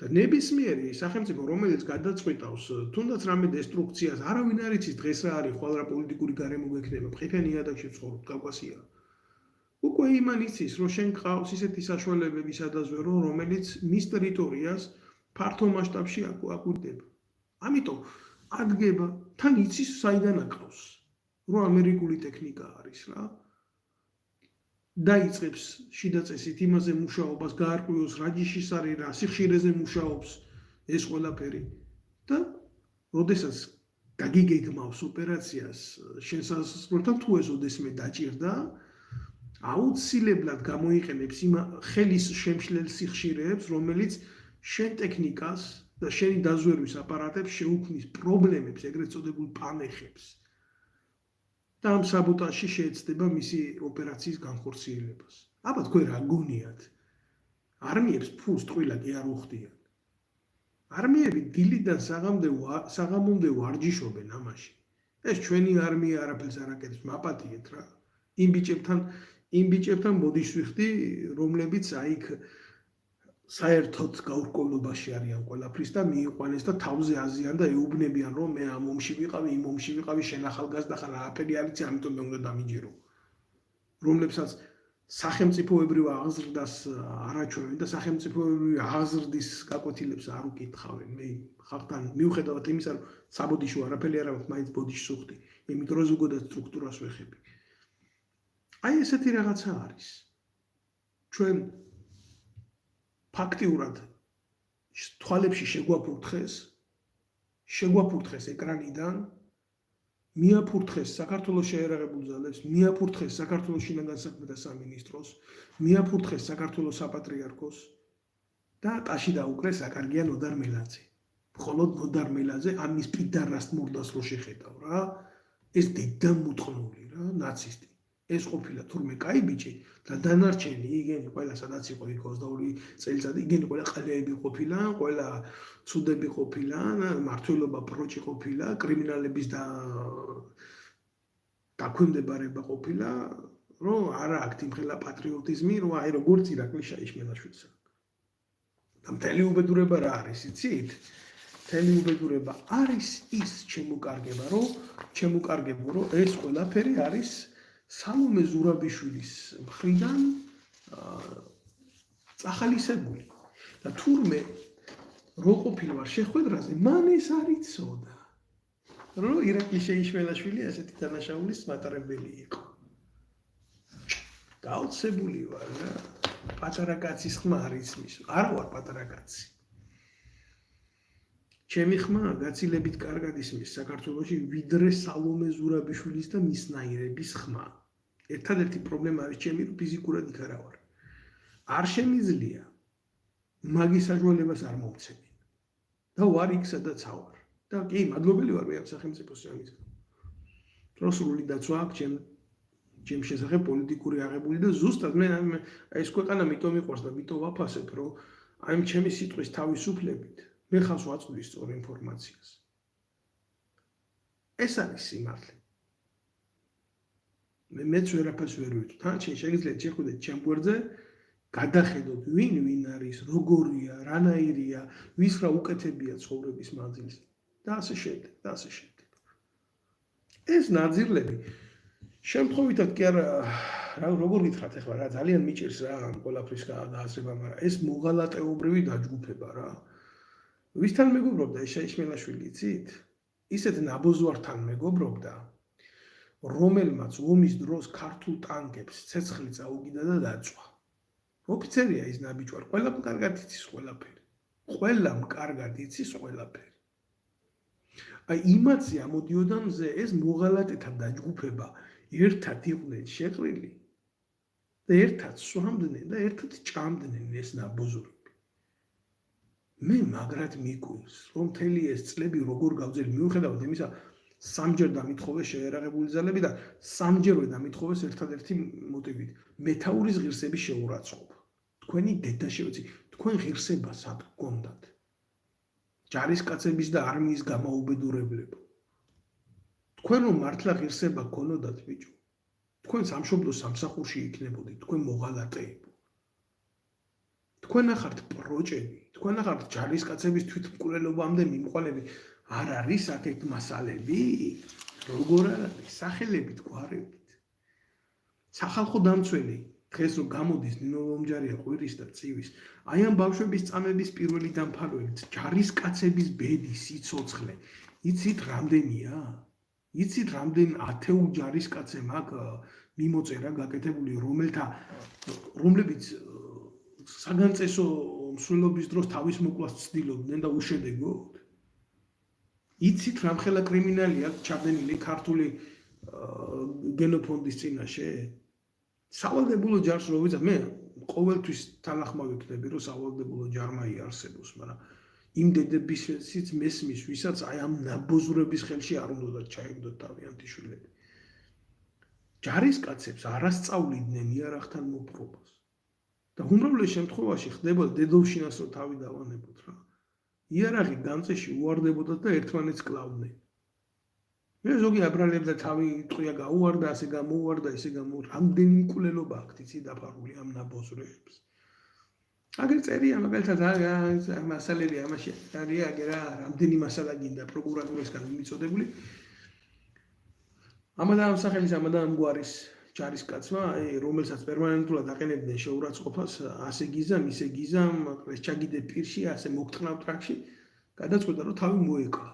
და ნებისმიერი სახელმწიფო, რომელიც გადაწყვიტავს თუნდაც რამე დესტრუქციას, არავინ არ იცის დღეს რა არის, ხვალ რა პოლიტიკური გარემო გვექნება, ყიფე ნიადაგში ვცხოვრობ, კავკასია. უკვე იმან იცის, რომ შენ გყავს ისეთი საშუალებები სადაზვერო, რომელიც მის ტერიტორიას ფართო მასშტაბში აკვირდება. ამიტომ ადგება, თან იცის საიდან აკრავს, რომ ამერიკული ტექნიკა არის რა. დაიწყებს შიდა წესით იმაზე მუშაობას, გაარკვიოს რა ჯიშის არის, რა სიხშირეზე მუშაობს ეს ყველაფერი და როდესაც გაგიგეგმავს ოპერაციას შენ სასწრაფოდ თუ ეს ოდესმე დაჭირდა, აუცილებლად გამოიყენებს იმ ხელის შემშლელ სიხშირეებს, რომელიც შენ ტექნიკას და შენი დაზვერვის აპარატებს შეუქმნის პრობლემებს, ეგრეთ წოდებულ პანეხებს. და ამ საბოტაჟში შეეცდება მისი ოპერაციის განხორციელებას. აბა თქვენ რა გონიათ? არმიებს ფულს ტყილა კი არ უხდიან. არმიები დილიდან საღამომდე ვარჯიშობენ ამაში. ეს ჩვენი არმია არაფერს არ აკეთებს, მაპატიეთ რა. იმ ბიჭებთან ბოდიშს ვიხდი, რომლებიც აიქ საერთოდ გაურკვევლობაში არიან ყველაფრის და მიიყვანეს და თავზე აზიან და ეუბნებიან, რომ მე ამ ომში ვიყავი, იმ ომში ვიყავი, შენ ახალგაზრდა ხარ, არაფერი არ იცი, ამიტომ მე უნდა დამიჯერო. რომლებსაც სახელმწიფოებრივ აღზრდას არ აჩვევენ და სახელმწიფოებრივი აღზრდის გაკვეთილებს არ უკითხავენ. მე ხალხთან მიუხედავად იმისა, რომ საბოდიშო არაფერი არ აქვს, მაინც ბოდიშს ვხდი, იმიტომ რომ ზოგადად სტრუქტურას ვეხები. აი ესეთი რაღაცა არის. ჩვენ ფაქტიურად თვალებში შეგვაფურთხეს ეკრანიდან, მიაფურთხეს საქართველოს შეერაღებულ ძალებს, მიაფურთხეს საქართველოს შინაგან საქმეთა სამინისტროს, მიაფურთხეს საქართველოს საპატრიარქოს და ტაში დაუკრეს აკარგია ნოდარ მელაძე. მხოლოდ ნოდარ მელაძე ამის პიდარას მურდას რო შეხედავ რა, ეს დედამუთხნული რა, ნაცისტი. ეს ყოფილა თურმე კაი ბიჭი და დანარჩენი იგენი ყველა სადაც იყო 22 წელიწადი იგენი ყველა ყალეები ყოფილა, ყველა ცუდები ყოფილა, მართლობა პროჭი ყოფილა, კრიმინალების დაქვემდებარება ყოფილა, რომ არა აქ იმხელა პატრიოტიზმი, რომ აი როგორც ირაკლი შაიშმელაშვილისა. და მთელი უბედურება რა არის, იცით? მთელი უბედურება არის ის ჩემუკარგება, რომ ეს ყველაფერი არის სალომე ზურაბიშვილის მხრიდან წახალისებული და თურმე რო ყოფილვარ შეხვედრაზე, მან ეს არ იცოდა, რომ ირაკლი შეიშმელაშვილი ასეთი დანაშაულის მატარებელი იყო. გაოცებული ვარ რა, პატარა კაცის ხმა არ იცმის, არ ვარ პატარა კაცი. ჩემი ხმა გაცილებით კარგად ისმის საქართველოში, ვიდრე სალომე ზურაბიშვილის და მისნაირების ხმა. ერთადერთი პრობლემა არის ჩემი, რომ ფიზიკურად იქ არა ვარ. არ შემიძლია მაგის საშუალებას არ მომცემენ. და ვარ იქ, სადაც ავარ. და კი, მადლობელი ვარ მე ამ სახელმწიფოს ამისგან. სრული დაცვა აქვს ჩემ შესახებ პოლიტიკური აღებული და ზუსტად მე ეს ქვეყანა მიტომ მიყვარს და მიტომ ვაფასებ, რომ აი ჩემი სიტყვის თავისუფლებით მე ხალხს ვაწვდის სწორ ინფორმაციას. ეს არის სიმართლე. მეც ვერაფერს ვერ ვიტყვი. თან შეგიძლიათ შეხვიდეთ ჩემ გვერდზე, გადახედოთ ვინ არის, როგორია, რანაირია, ვის რა უკეთებია ცხოვრების მანძილზე და ასე შემდეგ. ეს ნაძილები შემთხვევითად კი არა, როგორ გითხრათ ახლა რა ძალიან მიჭირს რა ამ ყველაფრის გააზრება, მაგრამ ეს მოღალატეობრივი დაჯგუფება რა. ვისთან მეგობრობდა შეიშმელაშვილი, იცით? ისეთ ნაბოზვართან მეგობრობდა, რომელმაც ომის დროს ქართულ ტანკებს ცეცხლი წაუგიდა და დაწვა. ოფიცერია ის ნაბიჯვარ, ყველამ კარგად იცის ყველაფერი. აი იმათზე ამოდიოდა მზე ეს მოღალატეთა დაჯგუფება ერთად იყვნენ შეყრილი და ერთად სვამდნენ და ერთად ჭამდნენ ეს ნაბოზურები. მე მაგრად მიგვირს, რომ მთელი ეს წლები როგორ გავძელი, მიუხედავად იმისა, სამჯერ დამითხოვეს შეერაღებული ძალები და სამჯერვე დამითხოვეს ერთადერთი მოტივით, მეთაურის ღირსების შეურაცხყოფა. თქვენი დედა შევეცი, თქვენ ღირსება სად გქონდათ? ჯარისკაცების და არმიის გამაუბედურებლებო. თქვენ რომ მართლა ღირსება გქონოდათ ბიჭო, თქვენ სამშობლო სამსახურში იქნებოდით, თქვენ მოღალატეებო. თქვენ ახართ პროჭები, თქვენ ახართ ჯარისკაცების თვითმკვლელობამდე მიმყოლები, არ არის აქეთ მასალები? როგორ არ არის? სახელებით, გვარებით. სახალხო დამცველი დღეს რომ გამოდის ნინო ლომჯარია ყვირის და წივის, აი ამ ბავშვების წამების პირველი დამფარველი, ჯარისკაცების ბედი, სიცოცხლე, იცით რამდენია? იცით რამდენ ათეულ ჯარისკაცე მაქვს მიმოწერა გაკეთებული, რომლებიც საგანწესო მსვლელობის დროს თავის მოკლას ცდილობდნენ და უშედეგოდ? იცით რამხელა კრიმინალი აქვს ჩადენილი ქართული გენოფონდის წინაშე? სავალდებულო ჯარს რო ვიძახ, მე ყოველთვის თანახმავ ვიქნები, რომ სავალდებულო ჯარმა იარსებოს, მაგრამ იმ დედებისიც მესმის, ვისაც აი ამ ნაბოზრების ხელში არ უნდათ ჩაიგდოთ თავიანთი შვილები. ჯარისკაცებს არ ასწავლიდნენ იარაღთან მოპყრობას. და უმრავლეს შემთხვევაში ხდება დედოვშინას რო თავი დავანებოთ რა. იარაღი დამწეში უვარდებოდათ და ერთმანეთს კლავდნენ. მე ზოგი აბრალებდა თავი ტყვია გაუვარდა, ასე გამოუვარდა, ისე რამდენი მკვლელობა აქვს იცი დაფარული ამ ნაბოზრებს. აგერ წერია მაგალითად მასალები ამაში არის აგერა რამდენი მასალა გინდა პროკურატურისგან მიწოდებული. ამადამ სახელის ამადამ გვარის ჯარისკაცმა, რომელსაც პერმანენტულად აყენებდნენ შეურაცხყოფას, ასე გიზამ, ისე გიზამ, ეს ჩაგიდე პირში, ასე მოგთხრნავ ტრაქში, გადაწყვეტა რომ თავი მოეკლა.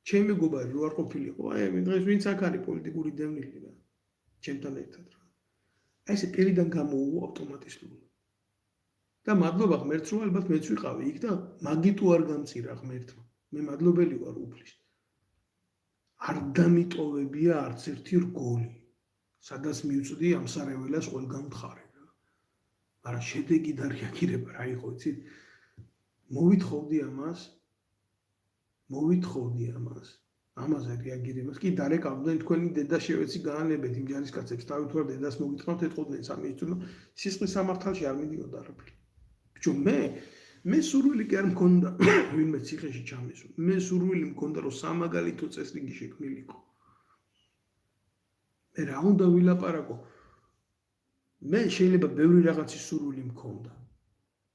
ჩემი მეგობარი რო არ ყოფილიყო, აი დღეს ვინც აქ არის პოლიტიკური დევნილი რა, ჩემთან ერთად რა. აი ესე პირიდან გამოუვა ავტომატურად. და მადლობა ღმერთს რომ ალბათ მეც ვიყავი იქ და მაგიტო არ გამწირა ღმერთმა. მე მადლობელი ვარ უფლის. არ დამიტოვებია არც ერთი რგოლი. სადაც მივწვდი ამ სარეველას ყველგან მხარე რა. მაგრამ შედეგი და რეაგირება რა იყო, იცით? მოვითხოვდი ამას. ამაზე რეაგირებას კი დარეკავდნენ თქვენი დედა შევეცი გაანებეთ იმ ჯარისკაცებს თავით ვარ დედას მოგიტყავთ ეთყოდნენ სამი თვე სისხლის სამართალში არ მიდიოდა არაფერი. ბიჭო მე სურვილი კი არ მქონდა ვინმე ციხეში ჩამესვა. მე სურვილი მქონდა რომ სამაგალითო წესრიგი შექმნილიყო. მე რა უნდა ვილაპარაკო? მე შეიძლება ბევრი რაღაცის სურვილი მქონდა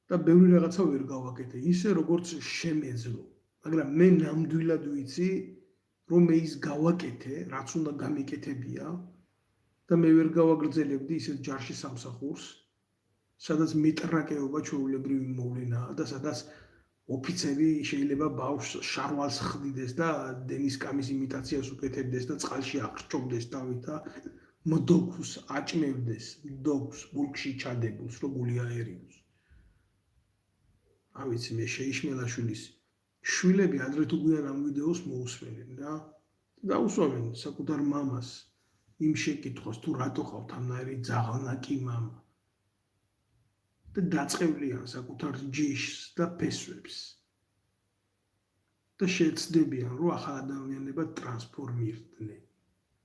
და ბევრი რაღაცა ვერ გავაკეთე ისე როგორც შემეძლო. მაგრამ მე ნამდვილად ვიცი რომ მე ის გავაკეთე, რაც უნდა გამიკეთებია და მე ვერ გავაგრძელებდი ისეთ ჯარში სამსახურს, სადაც მეტრაკეობა ჩვეულებრივი მოვლენაა და სადაც ოფიცერი შეიძლება ბავშვს შარვალს ხდიდეს და დენის კამის იმიტაციას უკეთებდეს და წყალში აღჭობდეს თავით და მდოქს აჭმევდეს, მდოქს ბურგში ჩადებულს, რო გული აერიოს. ავიცი მე შეიშმელაშვილის შვილები ადრე თუ გვიან ამ ვიდეოს მოусმენენ რა. დაუსვამენ საკუთარ მამას იმ შეკითხვას თუ რატო ყავთ ამნაირი ძაღლნაკი მამა. და დაწყევლიან საკუთარ ჯიშს და ფესვებს. და შეცდებიან რომ ახალ ადამიანებად ტრანსფორმირდნენ.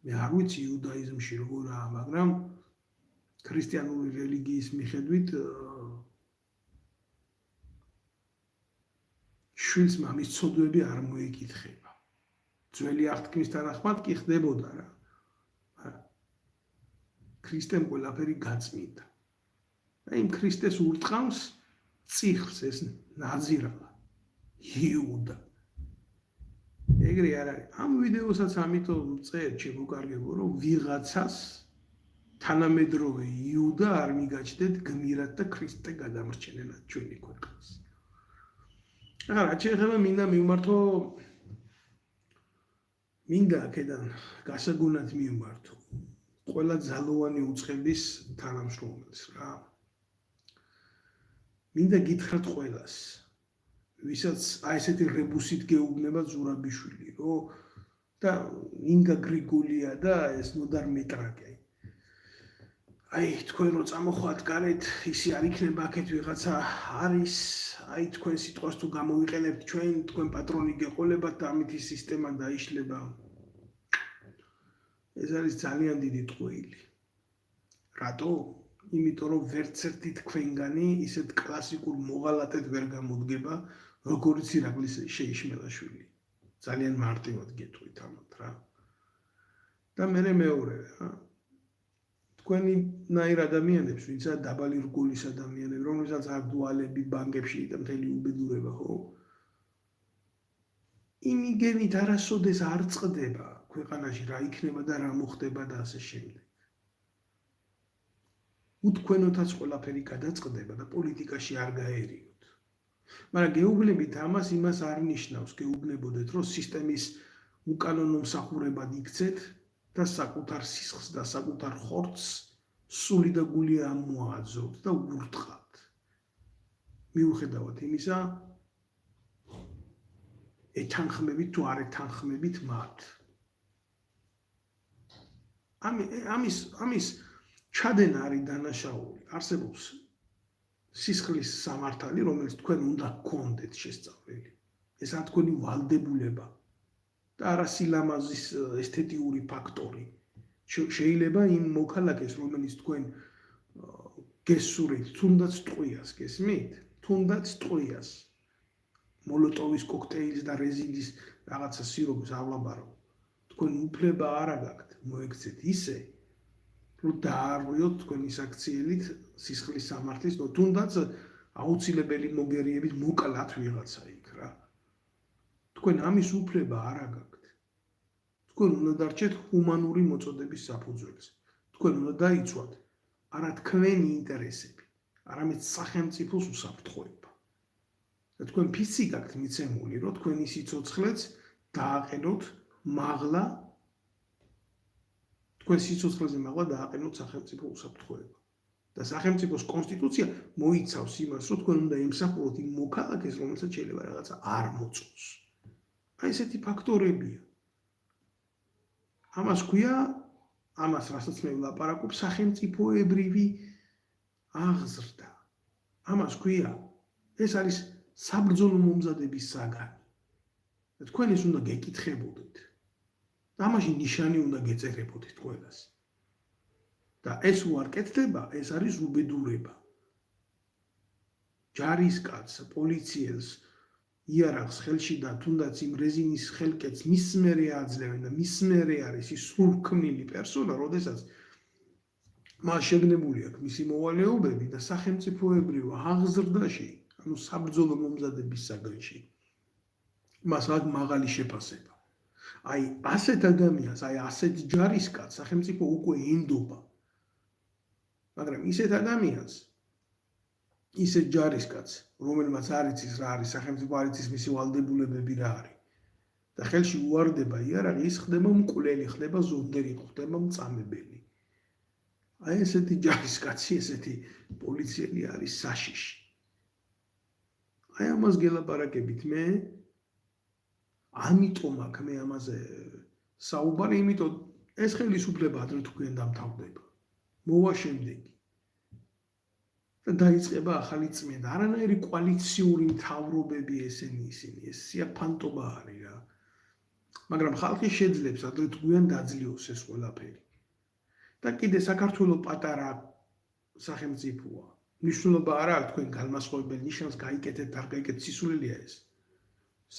მე არ ვიცი იუდაიზმში როგორაა, მაგრამ ქრისტიანული რელიგიის მიხედვით შვილს მამის ცოდვები არ მოეკითხება. ძველი აღთქმის თანახმად კი ხდებოდა რა. ქრისტემ ყველაფერი გაწმიდა. და იმ ქრისტეს ურტყამს წიხლს ეს ნაზირალა იუდა. ეგრე არ არის. ამ ვიდეოსაც ამიტომ წერე შემოკარგებო რომ ვიღაცას თანამედროვე იუდა არ მიგაჩნდეთ გმირად და ქრისტე გადამრჩენელად ჩვენი ქვეყნის. რა შეიძლება მინდა მივმართო მინდა აქედან გასაგუნად მივმართო ყველა ძალოვანი უწყების თანამშრომელს რა. მინდა გითხრათ ყველას, ვისაც აი ესეთი რებუსით გეუბნება ზურაბიშვილი, რომ და ინგა გრიგოლია და ეს ნოდარ მეტრაკე. აი თქვენ რო წამოხვათ გარეთ, ისი არ იქნება აქეთ ვიღაცა არის, აი თქვენ სიტყვას თუ გამოვიყენებთ ჩვენ, თქვენ პატრონი გეყოლებათ და ამით ის სისტემა დაიშლება. ეს არის ძალიან დიდი ტყუილი. რატო? იმიტომ რომ ვერც ერთი თქვენგანი ისეთ კლასიკურ მოღალატედ ვერ გამოდგება, როგორც ირაკლის შეიშმელაშვილი. ძალიან მარტივად გეტყვით ამათ რა. და მეორე რა. თქვენი ნაირ ადამიანებს, ვინცაა დაბალი რგოლის ადამიანები, რომელსაც აქვს დუალები ბანკებში და მთელი უბედურება, ხო? იმიგენით არასოდეს არ წყდება ქვეყანაში რა იქნება და რა მოხდება და ასე შემდეგ. უთქვენოთაც ყველაფერი გადაწყდება და პოლიტიკაში არ გაერიოთ. მაგრამ გეუბნებით იმას არ ნიშნავს, გეუბნებოდეთ, რომ სისტემის უკანონო მსახურებად იქცეთ და საკუთარ სისხლს და საკუთარ ხორცს სული და გული ამოაძოვთ და ურტყავთ. მიუხედავად იმისა, ეთანხმებით თუ არ ეთანხმებით მათ. ამის ჩადენა არის დანაშაული. არსებობს სისხლის სამართალი, რომელიც თქვენ უნდა გქონდეთ შესწავლილი. ესაა თქვენი ვალდებულება და არა სილამაზის ესთეტიური ფაქტორი. შეიძლება იმ მოქალაქეს, რომელიც თქვენ გესურით, თუნდაც ტყვიას, გესმით? თუნდაც ტყვიას. მოლოტოვის კოქტეილის და რეზინის რაღაცა სიროპსავლაბარო. თქვენ უფლება არ გაქვთ მოექცეთ ისე, რომ დაარღვიოთ თქვენი საქციელით სისხლის სამართლის, თუნდაც აუცილებელი მოგერიებით მოკლათ ვიღაცა იქ რა. თქვენ ამის უფლება არ გაქვთ. თქვენ უნდა დარჩეთ ჰუმანური მოწოდების საფუძველზე. თქვენ უნდა დაიცვათ არა თქვენი ინტერესები, არამედ სახელმწიფოს უსაფრთხოება. და თქვენ ფიცი გაქვთ მიცემული, რომ თქვენი სიცოცხლეც დააყენოთ მაღლა, თქვენ სიცოცხლეზე მაღლა დააყენოთ სახელმწიფო უსაფრთხოება. და სახელმწიფოს კონსტიტუცია მოიცავს იმას, რომ თქვენ უნდა ემსახუროთ იმ მოქალაქეს, რომელსაც შეიძლება რაღაცა არ მოწონს. აი ესეთი ფაქტორებია. ამას ქვია, ამას რასაც მე ვლაპარაკობ, სახელმწიფოებრივი აღზრდა. ამას ქვია, ეს არის საბრძოლო მომზადების საგანი. და თქვენ ეს უნდა გეკითხებოდეთ. და ამაში ნიშანი უნდა გეწერებოდეთ ყველას. და ეს უარ კეთდება, ეს არის უბედურება. ჯარისკაცს, პოლიციელს იარაღს ხელში და თუნდაც იმ რეზინის ხელკეთს მის მერე აძლევენ და მის მერე არის ის სრულქმნილი პერსონა, როდესაც მას შეგნებული აქვს მისი მოვალეობები და სახელმწიფოებრივ აღზრდაში, ანუ საბრძოლო მომზადების საგანში, მას აქვს მაღალი შეფასება. აი ასეთ ადამიანს, აი ასეთ ჯარისკაცს სახელმწიფო უკვე ენდობა. მაგრამ ისეთ ადამიანს, ისეთ ჯარისკაცს, რომელმაც არ იცის რა არის სახელმწიფო, არ იცის მისი ვალდებულებები რა არის. და ხელში უვარდება იარაღი, ის ხდება მკვლელი, ხდება ზონდერი, ხდება მწამებელი. აი ესეთი ჯარისკაცი, ესეთი პოლიციელი არის საშიში. აი ამას გელაპარაკებით მე. ამიტომ აქ მე ამაზე საუბარი, იმიტომ ეს ხელისუფლება ადრე თუ გვიან დამთავრდება. მოვა შემდეგი. და დაიწყება ახალი წმენდა. არანაირი კოალიციური მთავრობები ესენი ისინი, ეს სიაფანტობა არის რა. მაგრამ ხალხი შეძლებს ადრე თუ გვიან დაძლიოს ეს ყველაფერი. და კიდე საქართველოს პატარა სახელმწიფოა. მნიშვნელობა არ აქვს თქვენ განმასხვავებელ ნიშანს გაიკეთეთ, არ გაიკეთეთ, სისულელია ეს.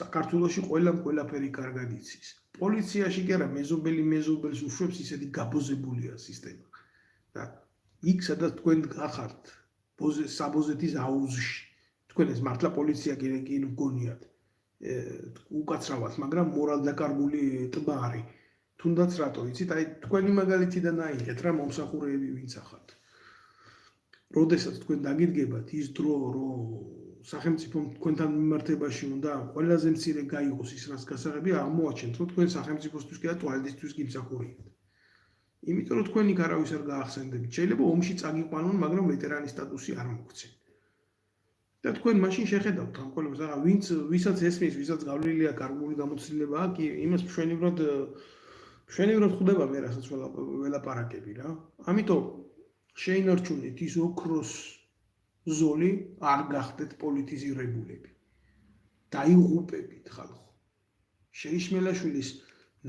საქართველოში ყველაფერი კარგად იცის. პოლიციაში კი არა, მეზობელი მეზობელს უშვებს, ისეთი გაბოზებულია სისტემა. და იქ სადაც თქვენ გახართ საბოზეთის აუზში. თქვენ ეს მართლა პოლიცია კი მგონიათ. უკაცრავად, მაგრამ მორალდაკარგული ტბა არის. თუნდაც რატო იცით, აი თქვენი მაგალითიდან აიღეთ რა მომსახურეები ვინც ახართ. როდესაც თქვენ დაგიდგებათ ის დრო, რომ სახელმწიფო თქვენთან მიმართებაში უნდა ყველაზე მცირე გაიღოს ის რაც გასაღებია, აღმოაჩენთ, რომ თქვენ სახელმწიფოსთვის კი და ტუალეტისთვის გიმსახურებთ. იმიტომ რომ თქვენი არავის არ გაახსენდებით. შეიძლება ომში წაგიყვანონ, მაგრამ ვეტერანის სტატუსი არ მოგცენ. და თქვენ მაშინ შეხედავთ ამ ყველას, რა ვისაც ესმის, ვისაც გავლილია კარგული გამოცდილება აქვს, იმას მშვენივრად ხვდება მე რასაც ველაპარაკები რა. ამიტომ შეინარჩუნეთ ის ოქროს ზოლი, არ გახდეთ პოლიტიზირებულები. დაიღუპებით ხალხო. შეიშმელაშვილის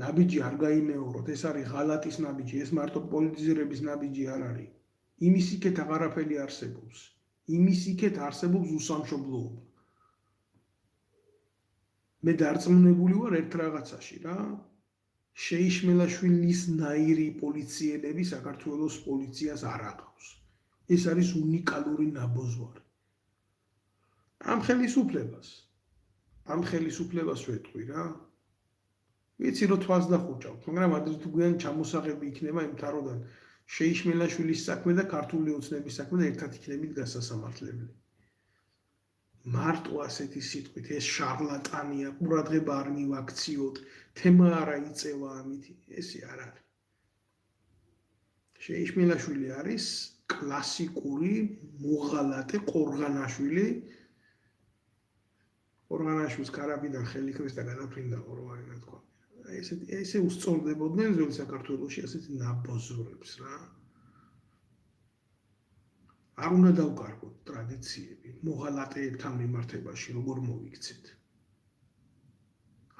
ნაბიჯი არ გაიმეოროთ, ეს არის ღალატის ნაბიჯი, ეს მარტო პოლიტიზირების ნაბიჯი არ არის. იმის იქეთ აღარაფერი არსებობს. იმის იქეთ არსებობს უსამშობლოობა. მე დარწმუნებული ვარ ერთ რაღაცაში რა. შეიშმელაშვილის ნაირი პოლიციელები საქართველოს პოლიციას არ აკავს. ეს არის უნიკალური ნაბოზვარი. ამ ხელისუფლებას ვეტყვი რა. ვიცი რომ თვალს დახუჭავთ, მაგრამ ადრე თუ გვიან ჩამოსაღები იქნება იმ თაროდან შეიშმელაშვილის საქმე და ქართული ოცნების საქმე და ერთად იქნებით გასასამართლებელი. მარტო ასეთი სიტყვით ეს შარლატანია, ყურადღება არ მივაქციოთ, თემა არ აიწევა ამით, ესე არ არის. შეიშმელაშვილი არის კლასიკური მოღალატე ყორღანაშვილი. ყორღანაშვილს კარაბიდან ხელი ქრეს და გადაფრინდა რო არის რა თქვა. ესე უსწორდებოდნენ ძველ საქართველოში ასეთი ნაბოზრებს რა. არ უნდა დავკარგოთ ტრადიციები მოღალატეებთან მიმართებაში, როგორ მოვიქცეთ.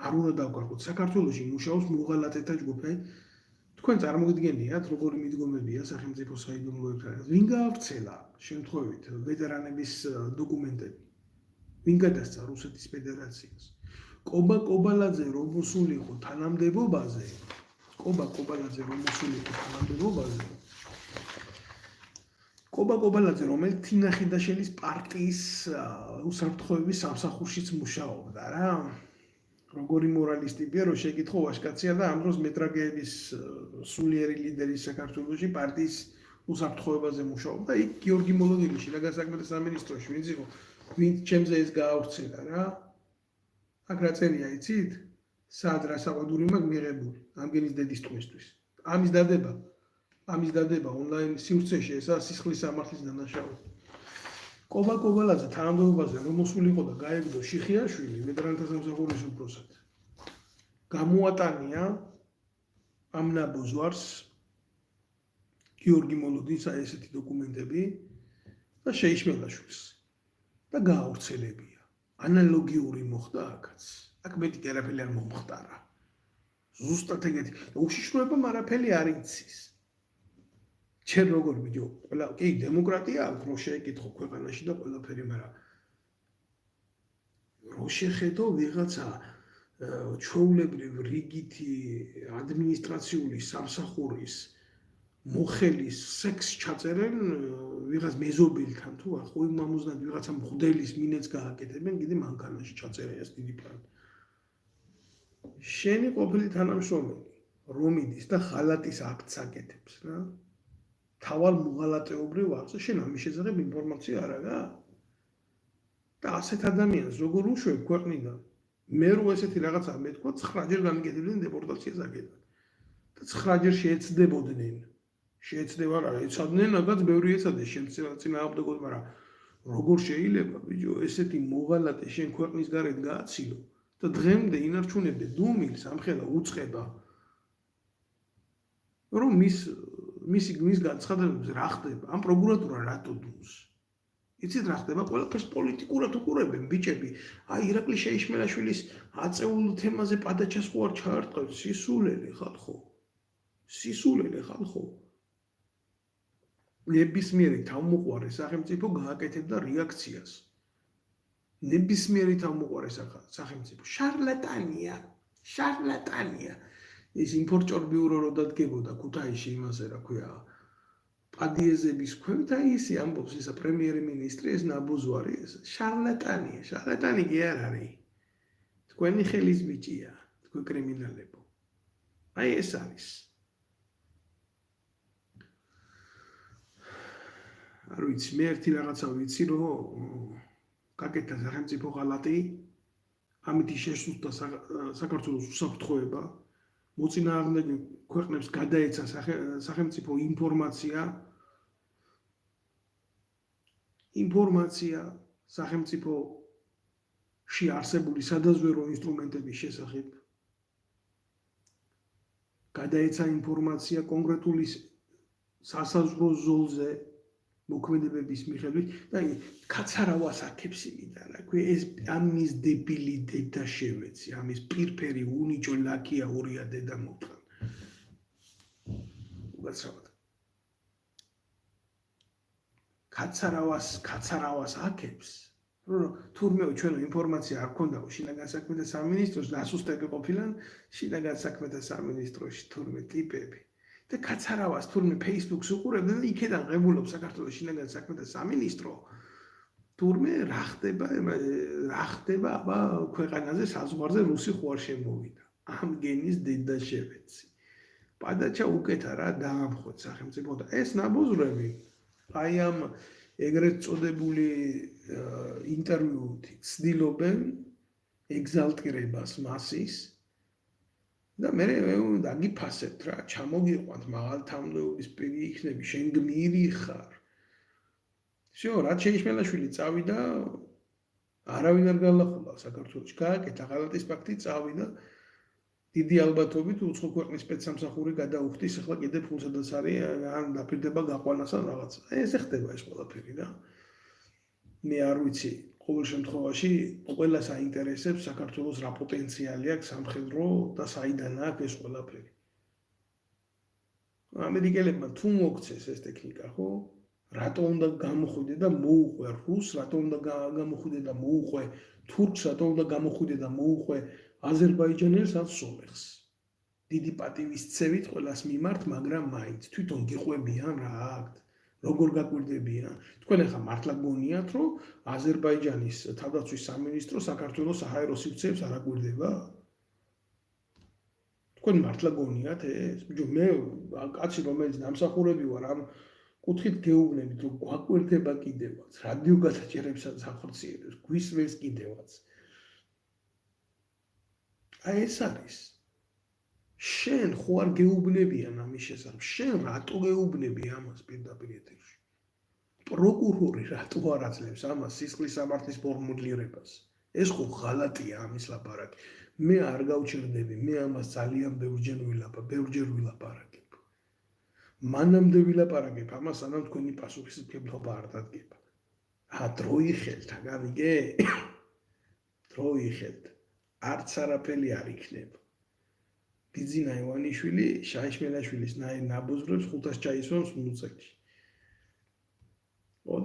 არ უნდა დავკარგოთ. საქართველოში მუშაობს მოღალატეთა ჯგუფი. თქვენ წარმოგიდგენიათ, როგორი მიდგომებია სახელმწიფო საიდუმლოებთან. ვინ გაავრცელა შემთხვევით ვეტერანების დოკუმენტები? ვინ გადასცა რუსეთის ფედერაციას? კობა კობალაძე რომ მოსულიყო თანამდებობაზე, კობა კობალაძე რომელიც თინა ხიდაშელის პარტიის უსაფრთხოების სამსახურშიც მუშაობდა რა. როგორი მორალის ტიპია რომ შეკითხო ვაშკაცია და ამ დროს მეტრაგეების სულიერი ლიდერი საქართველოში პარტიის უსაფრთხოებაზე მუშაობდა. იქ გიორგი მოლოდინიჩი რა გასაქმეთა სამინისტროში ვინც იყო, ვინც ჩემზე ეს გაავრცელა რა. აქ რა წერია იცით? სად რა საყვედური მაქვს მიღებული ამგენის დედის ტყვისთვის. ამის დადება ონლაინ სივრცეში ესაა სისხლის სამართლის დანაშაული. კობა კობალაძე თანამდებობაზე რომ მოსულიყო და გაეგდო შიხიაშვილი ვეტერანთა სამსახურის უფროსად. გამოატანია ამ ნაბოზვარს გიორგი მოლოდინსა ესეთი დოკუმენტები და შეიშმელაშვილს და გაავრცელებია. ანალოგიური მოხდა აქაც. აქ მეტი არაფერი არ მომხდარა. ზუსტად ეგეთი. უშიშროებამ არაფერი არ იცის. ჩემ როგორ ვიდეო, ყველა კი დემოკრატია აქვს, რო შეეკითხო ქვეყანაში და ყველაფერი, მაგრამ რო შეხედო ვიღაცა ჩვეულებრივ რიგითი ადმინისტრაციული სამსახურის მოხელის სექს ჩაწერენ ვიღაც მეზობელთან თუ ახო იმამოსნად ვიღაცა მღვდელის მინეც გააკეთებენ, კიდე მანქანაში ჩაწერენ ეს დიდი პლანი. შენი ყოფილი თანამშრომელი რომ იდის და ხალატის აქტს აკეთებს რა. თავალ მოღალატეობრივ აქტზე შენ ამის შესახებ ინფორმაცია არ აქვს? და ასეთ ადამიანს როგორ უშვებ ქვეყნიდან? მე რო ესეთი რაღაცა მეთქვა, 9-ჯერ გამიგეთებდნენ დეპორტაციას აკეთებდნენ. და 9-ჯერ შეეცდებოდნენ. შეეცდება რა, ეცადნენ, რაღაც ბევრი ეცადეს შემწინააღმდეგოდ, მაგრამ როგორ შეიძლება ბიჭო ესეთი მოღალატე შენ ქვეყნის გარეთ გააცილო და დღემდე ინარჩუნებდე დუმილს ამხელა უწყება რომ მის განცხადებებზე რა ხდება? ამ პროკურატურა რატო დუმს? იცით რა ხდება? ყველაფერს პოლიტიკურად უყურებენ ბიჭები. აი ირაკლი შეიშმელაშვილის აწეულ თემაზე პადაჩას ხო არ ჩაარტყევს? სისულელე ხალხო. ნებისმიერი თავმოყარე სახელმწიფო გააკეთებდა რეაქციას. ნებისმიერი თავმოყარე სახელმწიფო შარლატანია. ეს ინფორჭორბიურო რო დადგებოდა ქუთაისში იმაზე რა ქვია პადიეზების ქვევით, აი ისი ამბობს ისა პრემიერ-მინისტრი ეს ნაბოზვარი ეს შარლატანი კი არ არის. თქვენი ხელის ბიჭია, თქვენ კრიმინალებო. აი ეს არის. არ ვიცი, მე ერთი რაღაცა ვიცი, რომ გაკეთდა სახელმწიფო ღალატი, ამით შესუსტა საქართველოს უსაფრთხოება, მოწინააღმდეგე ქვეყნებს გადაეცა სახელმწიფო ინფორმაცია სახელმწიფოში არსებული სადაზვერო ინსტრუმენტების შესახებ, გადაეცა ინფორმაცია კონკრეტული სასაზღვრო ზოლზე მოქმედებების მიხედვით და კაცარავას აქებს იმიდან რა ქვია ეს ამის დებილი დედა შევეცი ამის პირფერი უნიჭო ლაკია ორია დედა მოთან უკაცრავად კაცარავას აკებს, რომ თურმე ჩვენო ინფორმაცია არ ქონდაო შინაგან საქმეთა სამინისტროს დასუსტები ყოფილან შინაგან საქმეთა სამინისტროში თურმე ტიპები და კაცარავას თურმე Facebook-ს უყურებდნენ და იქიდან ღებულობს საქართველოს შინაგან საქმეთა სამინისტრო თურმე რა ხდება აბა ქვეყანაზე საზღვარზე რუსი ხო არ შემოვიდა ამ გენის დედა შევეცი პადაჩა უკეთა რა დაამხოთ სახელმწიფო და ეს ნაბოზრები აი ამ ეგრეთ წოდებული ინტერვიუით ცდილობენ ეგზალტირებას მასის და მე დაგიფასებთ რა ჩამოგიყვანთ მაღალთამლოების პირი იქნები შენ გმირი ხარ всё რაც შეიშმელაშვილი წავიდა არავინ არ გალახულა საქართველოში გააკეთა ღალატის ფაქტი წავიდა დიდი ალბათობით უცხო ქვეყნის სპეცსამსახური გადაუხდის ახლა კიდე ფულსადაც არის ან დაპირდება გაყვანას ან რაღაცა ეს ხდება ეს ყველაფერი რა მე არ ვიცი ყოველ შემთხვევაში ყველას აინტერესებს საქართველოს რა პოტენციალი აქვს სამხედრო და საიდან აქვს ეს ყველაფერი ამერიკელებმა თუ მოგცეს ეს ტექნიკა ხო რატო უნდა გამოხვიდე და მოუყვე რუსს რატო უნდა გამოხვიდე და მოუყვე თურქს რატო უნდა გამოხვიდე და მოუყვე აზერბაიჯანელს ან სომეხს დიდი პატივისცემით ყველას მიმართ მაგრამ მაინც თვითონ გიყვებიან რა აქვთ როგორ გაკვირდებიან თქვენ ახლა მართლა გონიათ რომ აზერბაიჯანის თავდაცვის სამინისტრო საქართველოს საჰაერო სივრცეებს არ აკვირდება თქვენ მართლა გონიათ ეს მე კაცი რომელიც დამსახურები ვარ ამ კუთხით გეუბნებით რომ გაკვირდება კიდევაც რადიო გადაჭერებსაც ახორციელებს გვისმენს კიდევაც აი ეს არის შენ ხო არ გეუბნებიან ამის შესახებ შენ რატო გეუბნები ამას პირდაპირ ეთერში პროკურორი რატო არ აძლევს ამას სისხლის სამართლის ფორმულირებას ეს ხო ღალატია ამის ლაპარაკი მე არ გავჩერდები მე ამას ძალიან ბევრჯერ ვილაპარაკებ მანამდე ვილაპარაკებ ამას სანამ თქვენი პასუხისმგებლობა არ დადგება დრო იხელთ აგამიგე დრო იხელთ არც არაფერი არ იქნება ბიძინა ივანიშვილი შაიშმელაშვილის ნაბოზრებს 500 ჩაისვამს მუცელში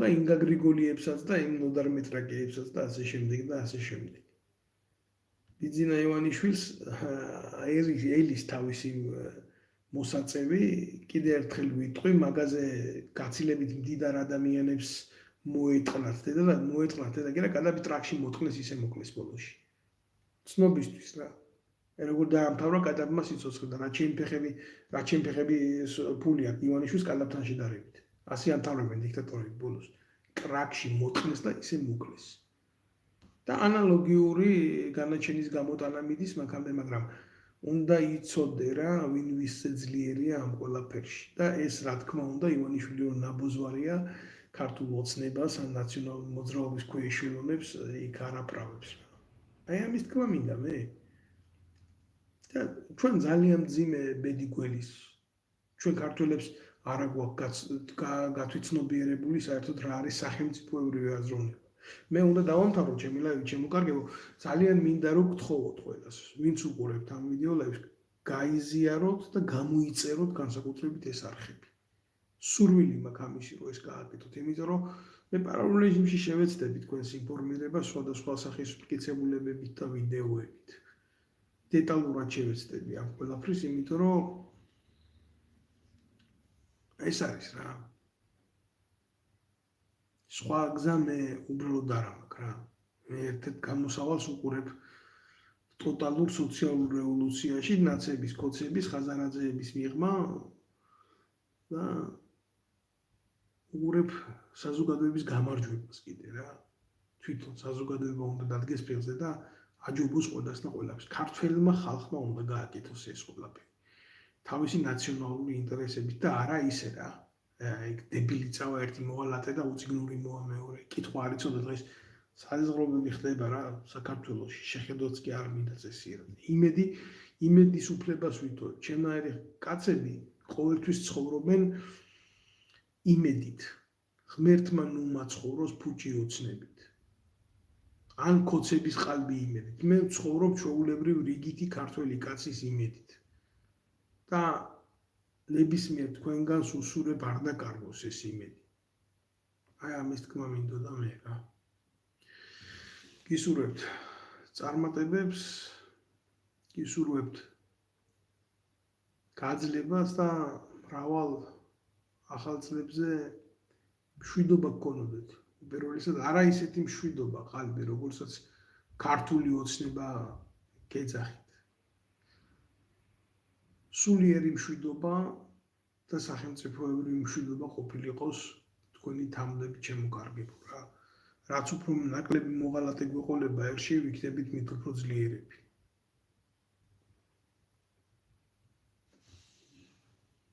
და ინგა გრიგოლიებსაც და იმ ნოდარ მეტრაკეებსაც და ასე შემდეგ და ასე შემდეგ ბიძინა ივანიშვილს ელის თავისი მოსაწევი კიდე ერთხელ ვიტყვი მაგაზე გაცილებით მდიდარ ადამიანებს მოეტყნათ და გერა გადაბი ტრაქში მოთხნეს ისე მოკლეს ბოლოში ცნობისთვის რა როგორ დაამთავრა კადაბმა სიცოცხლე და რაც ჩემფეხები ფული აქვს ივანიშვილს კადაბთან შედარებით ასე ამთავრებენ დიქტატორები ბოლოს ტრაქში მოთხნეს და ისე მოკლეს და ანალოგიური განაჩენის გამოტანა მიდის მაქამდე მაგრამ უნდა იცოდე რა ვინ ვისზე ძლიერია ამ ყველაფერში და ეს რა თქმა უნდა ივანიშვილი რომ ნაბოზვარია ქართულ ოცნებას ან ნაციონალურ მოძრაობის ქვეშევრონებს იქ არაფრავებს აი ამის თქმა მინდა მე და ჩვენ ძალიან მძიმე ბედი გველის ჩვენ ქართველებს არა გვაქვს გათვითცნობიერებული საერთოდ რა არის სახელმწიფოებრივი აზროვნება მე უნდა დავამთავრო ჩემი ლაივი შემოკარგებო ძალიან მინდა რომ გთხოვოთ ყველას ვინც უყურებთ ამ ვიდეოლებს გაიზიაროთ და გამოიწეროთ განსაკუთრებით ეს არხები სურვილი მაქვს ამისი რომ ეს გააკეთოთ იმიტომ რომ მე პარალელურ რეჟიმში შევეცდები თქვენს ინფორმირებას სხვადასხვა სახის მტკიცებულებებით და ვიდეოებით დეტალურად შევეცდები ამ ყველაფრის იმიტომ რომ ეს არის რა სხვა გზა მე უბრალოდ არ მაქვს რა მე ერთ-ერთ გამოსავალს უყურებ ტოტალურ სოციალურ რევოლუციაში ნაცების კოცების ხაზარაძეების მიღმა და უყურებ საზოგადოების გამარჯვებას კიდე რა თვითონ საზოგადოება უნდა დადგეს ფეხზე და აჯობოს ყველას და ყველაფერს ქართველმა ხალხმა უნდა გააკეთოს ეს ყველაფერი თავისი ნაციონალური ინტერესებით და არა ისე რა იქ დებილი წავა ერთი მოვალატე და უციგნური მოვა მეორე კითხვა არ იცოდა დღეს საზღვრები ხდება რა საქართველოში შეხედოც კი არ მინდა წესიერად იმედის უფლებას ვითხოვებ ჩემნაირი კაცები ყოველთვის ცხოვრობენ იმედით ღმერთმა ნუ მაცხოვროს ფუჭი ოცნებით ან კოცების ყალბი იმედით მე ვცხოვრობ ჩვეულებრივ რიგითი ქართველი კაცის იმედით და ნებისმიერ თქვენგანს უსურებ არ დაკარგოს ეს იმედი აი ამის თქმა მინდოდა მე რა. გისურვებთ წარმატებებს, გისურვებთ გაძლებას და მრავალ ახალ წლებზე მშვიდობა გქონოდეთ. პირველ რიგში არა ისეთი მშვიდობა ყალბი, როგორცაც ქართული ოცნება გეძახით. სულიერი მშვიდობა და სახელმწიფოებრივი მშვიდობა ყოფილიყოს თქვენი თამლებით შემოკარგებულ რა. რაც უფრო ნაკლები მოღალატე გვეყოლება ერთში, ვიქნებით მით უფრო ძლიერები.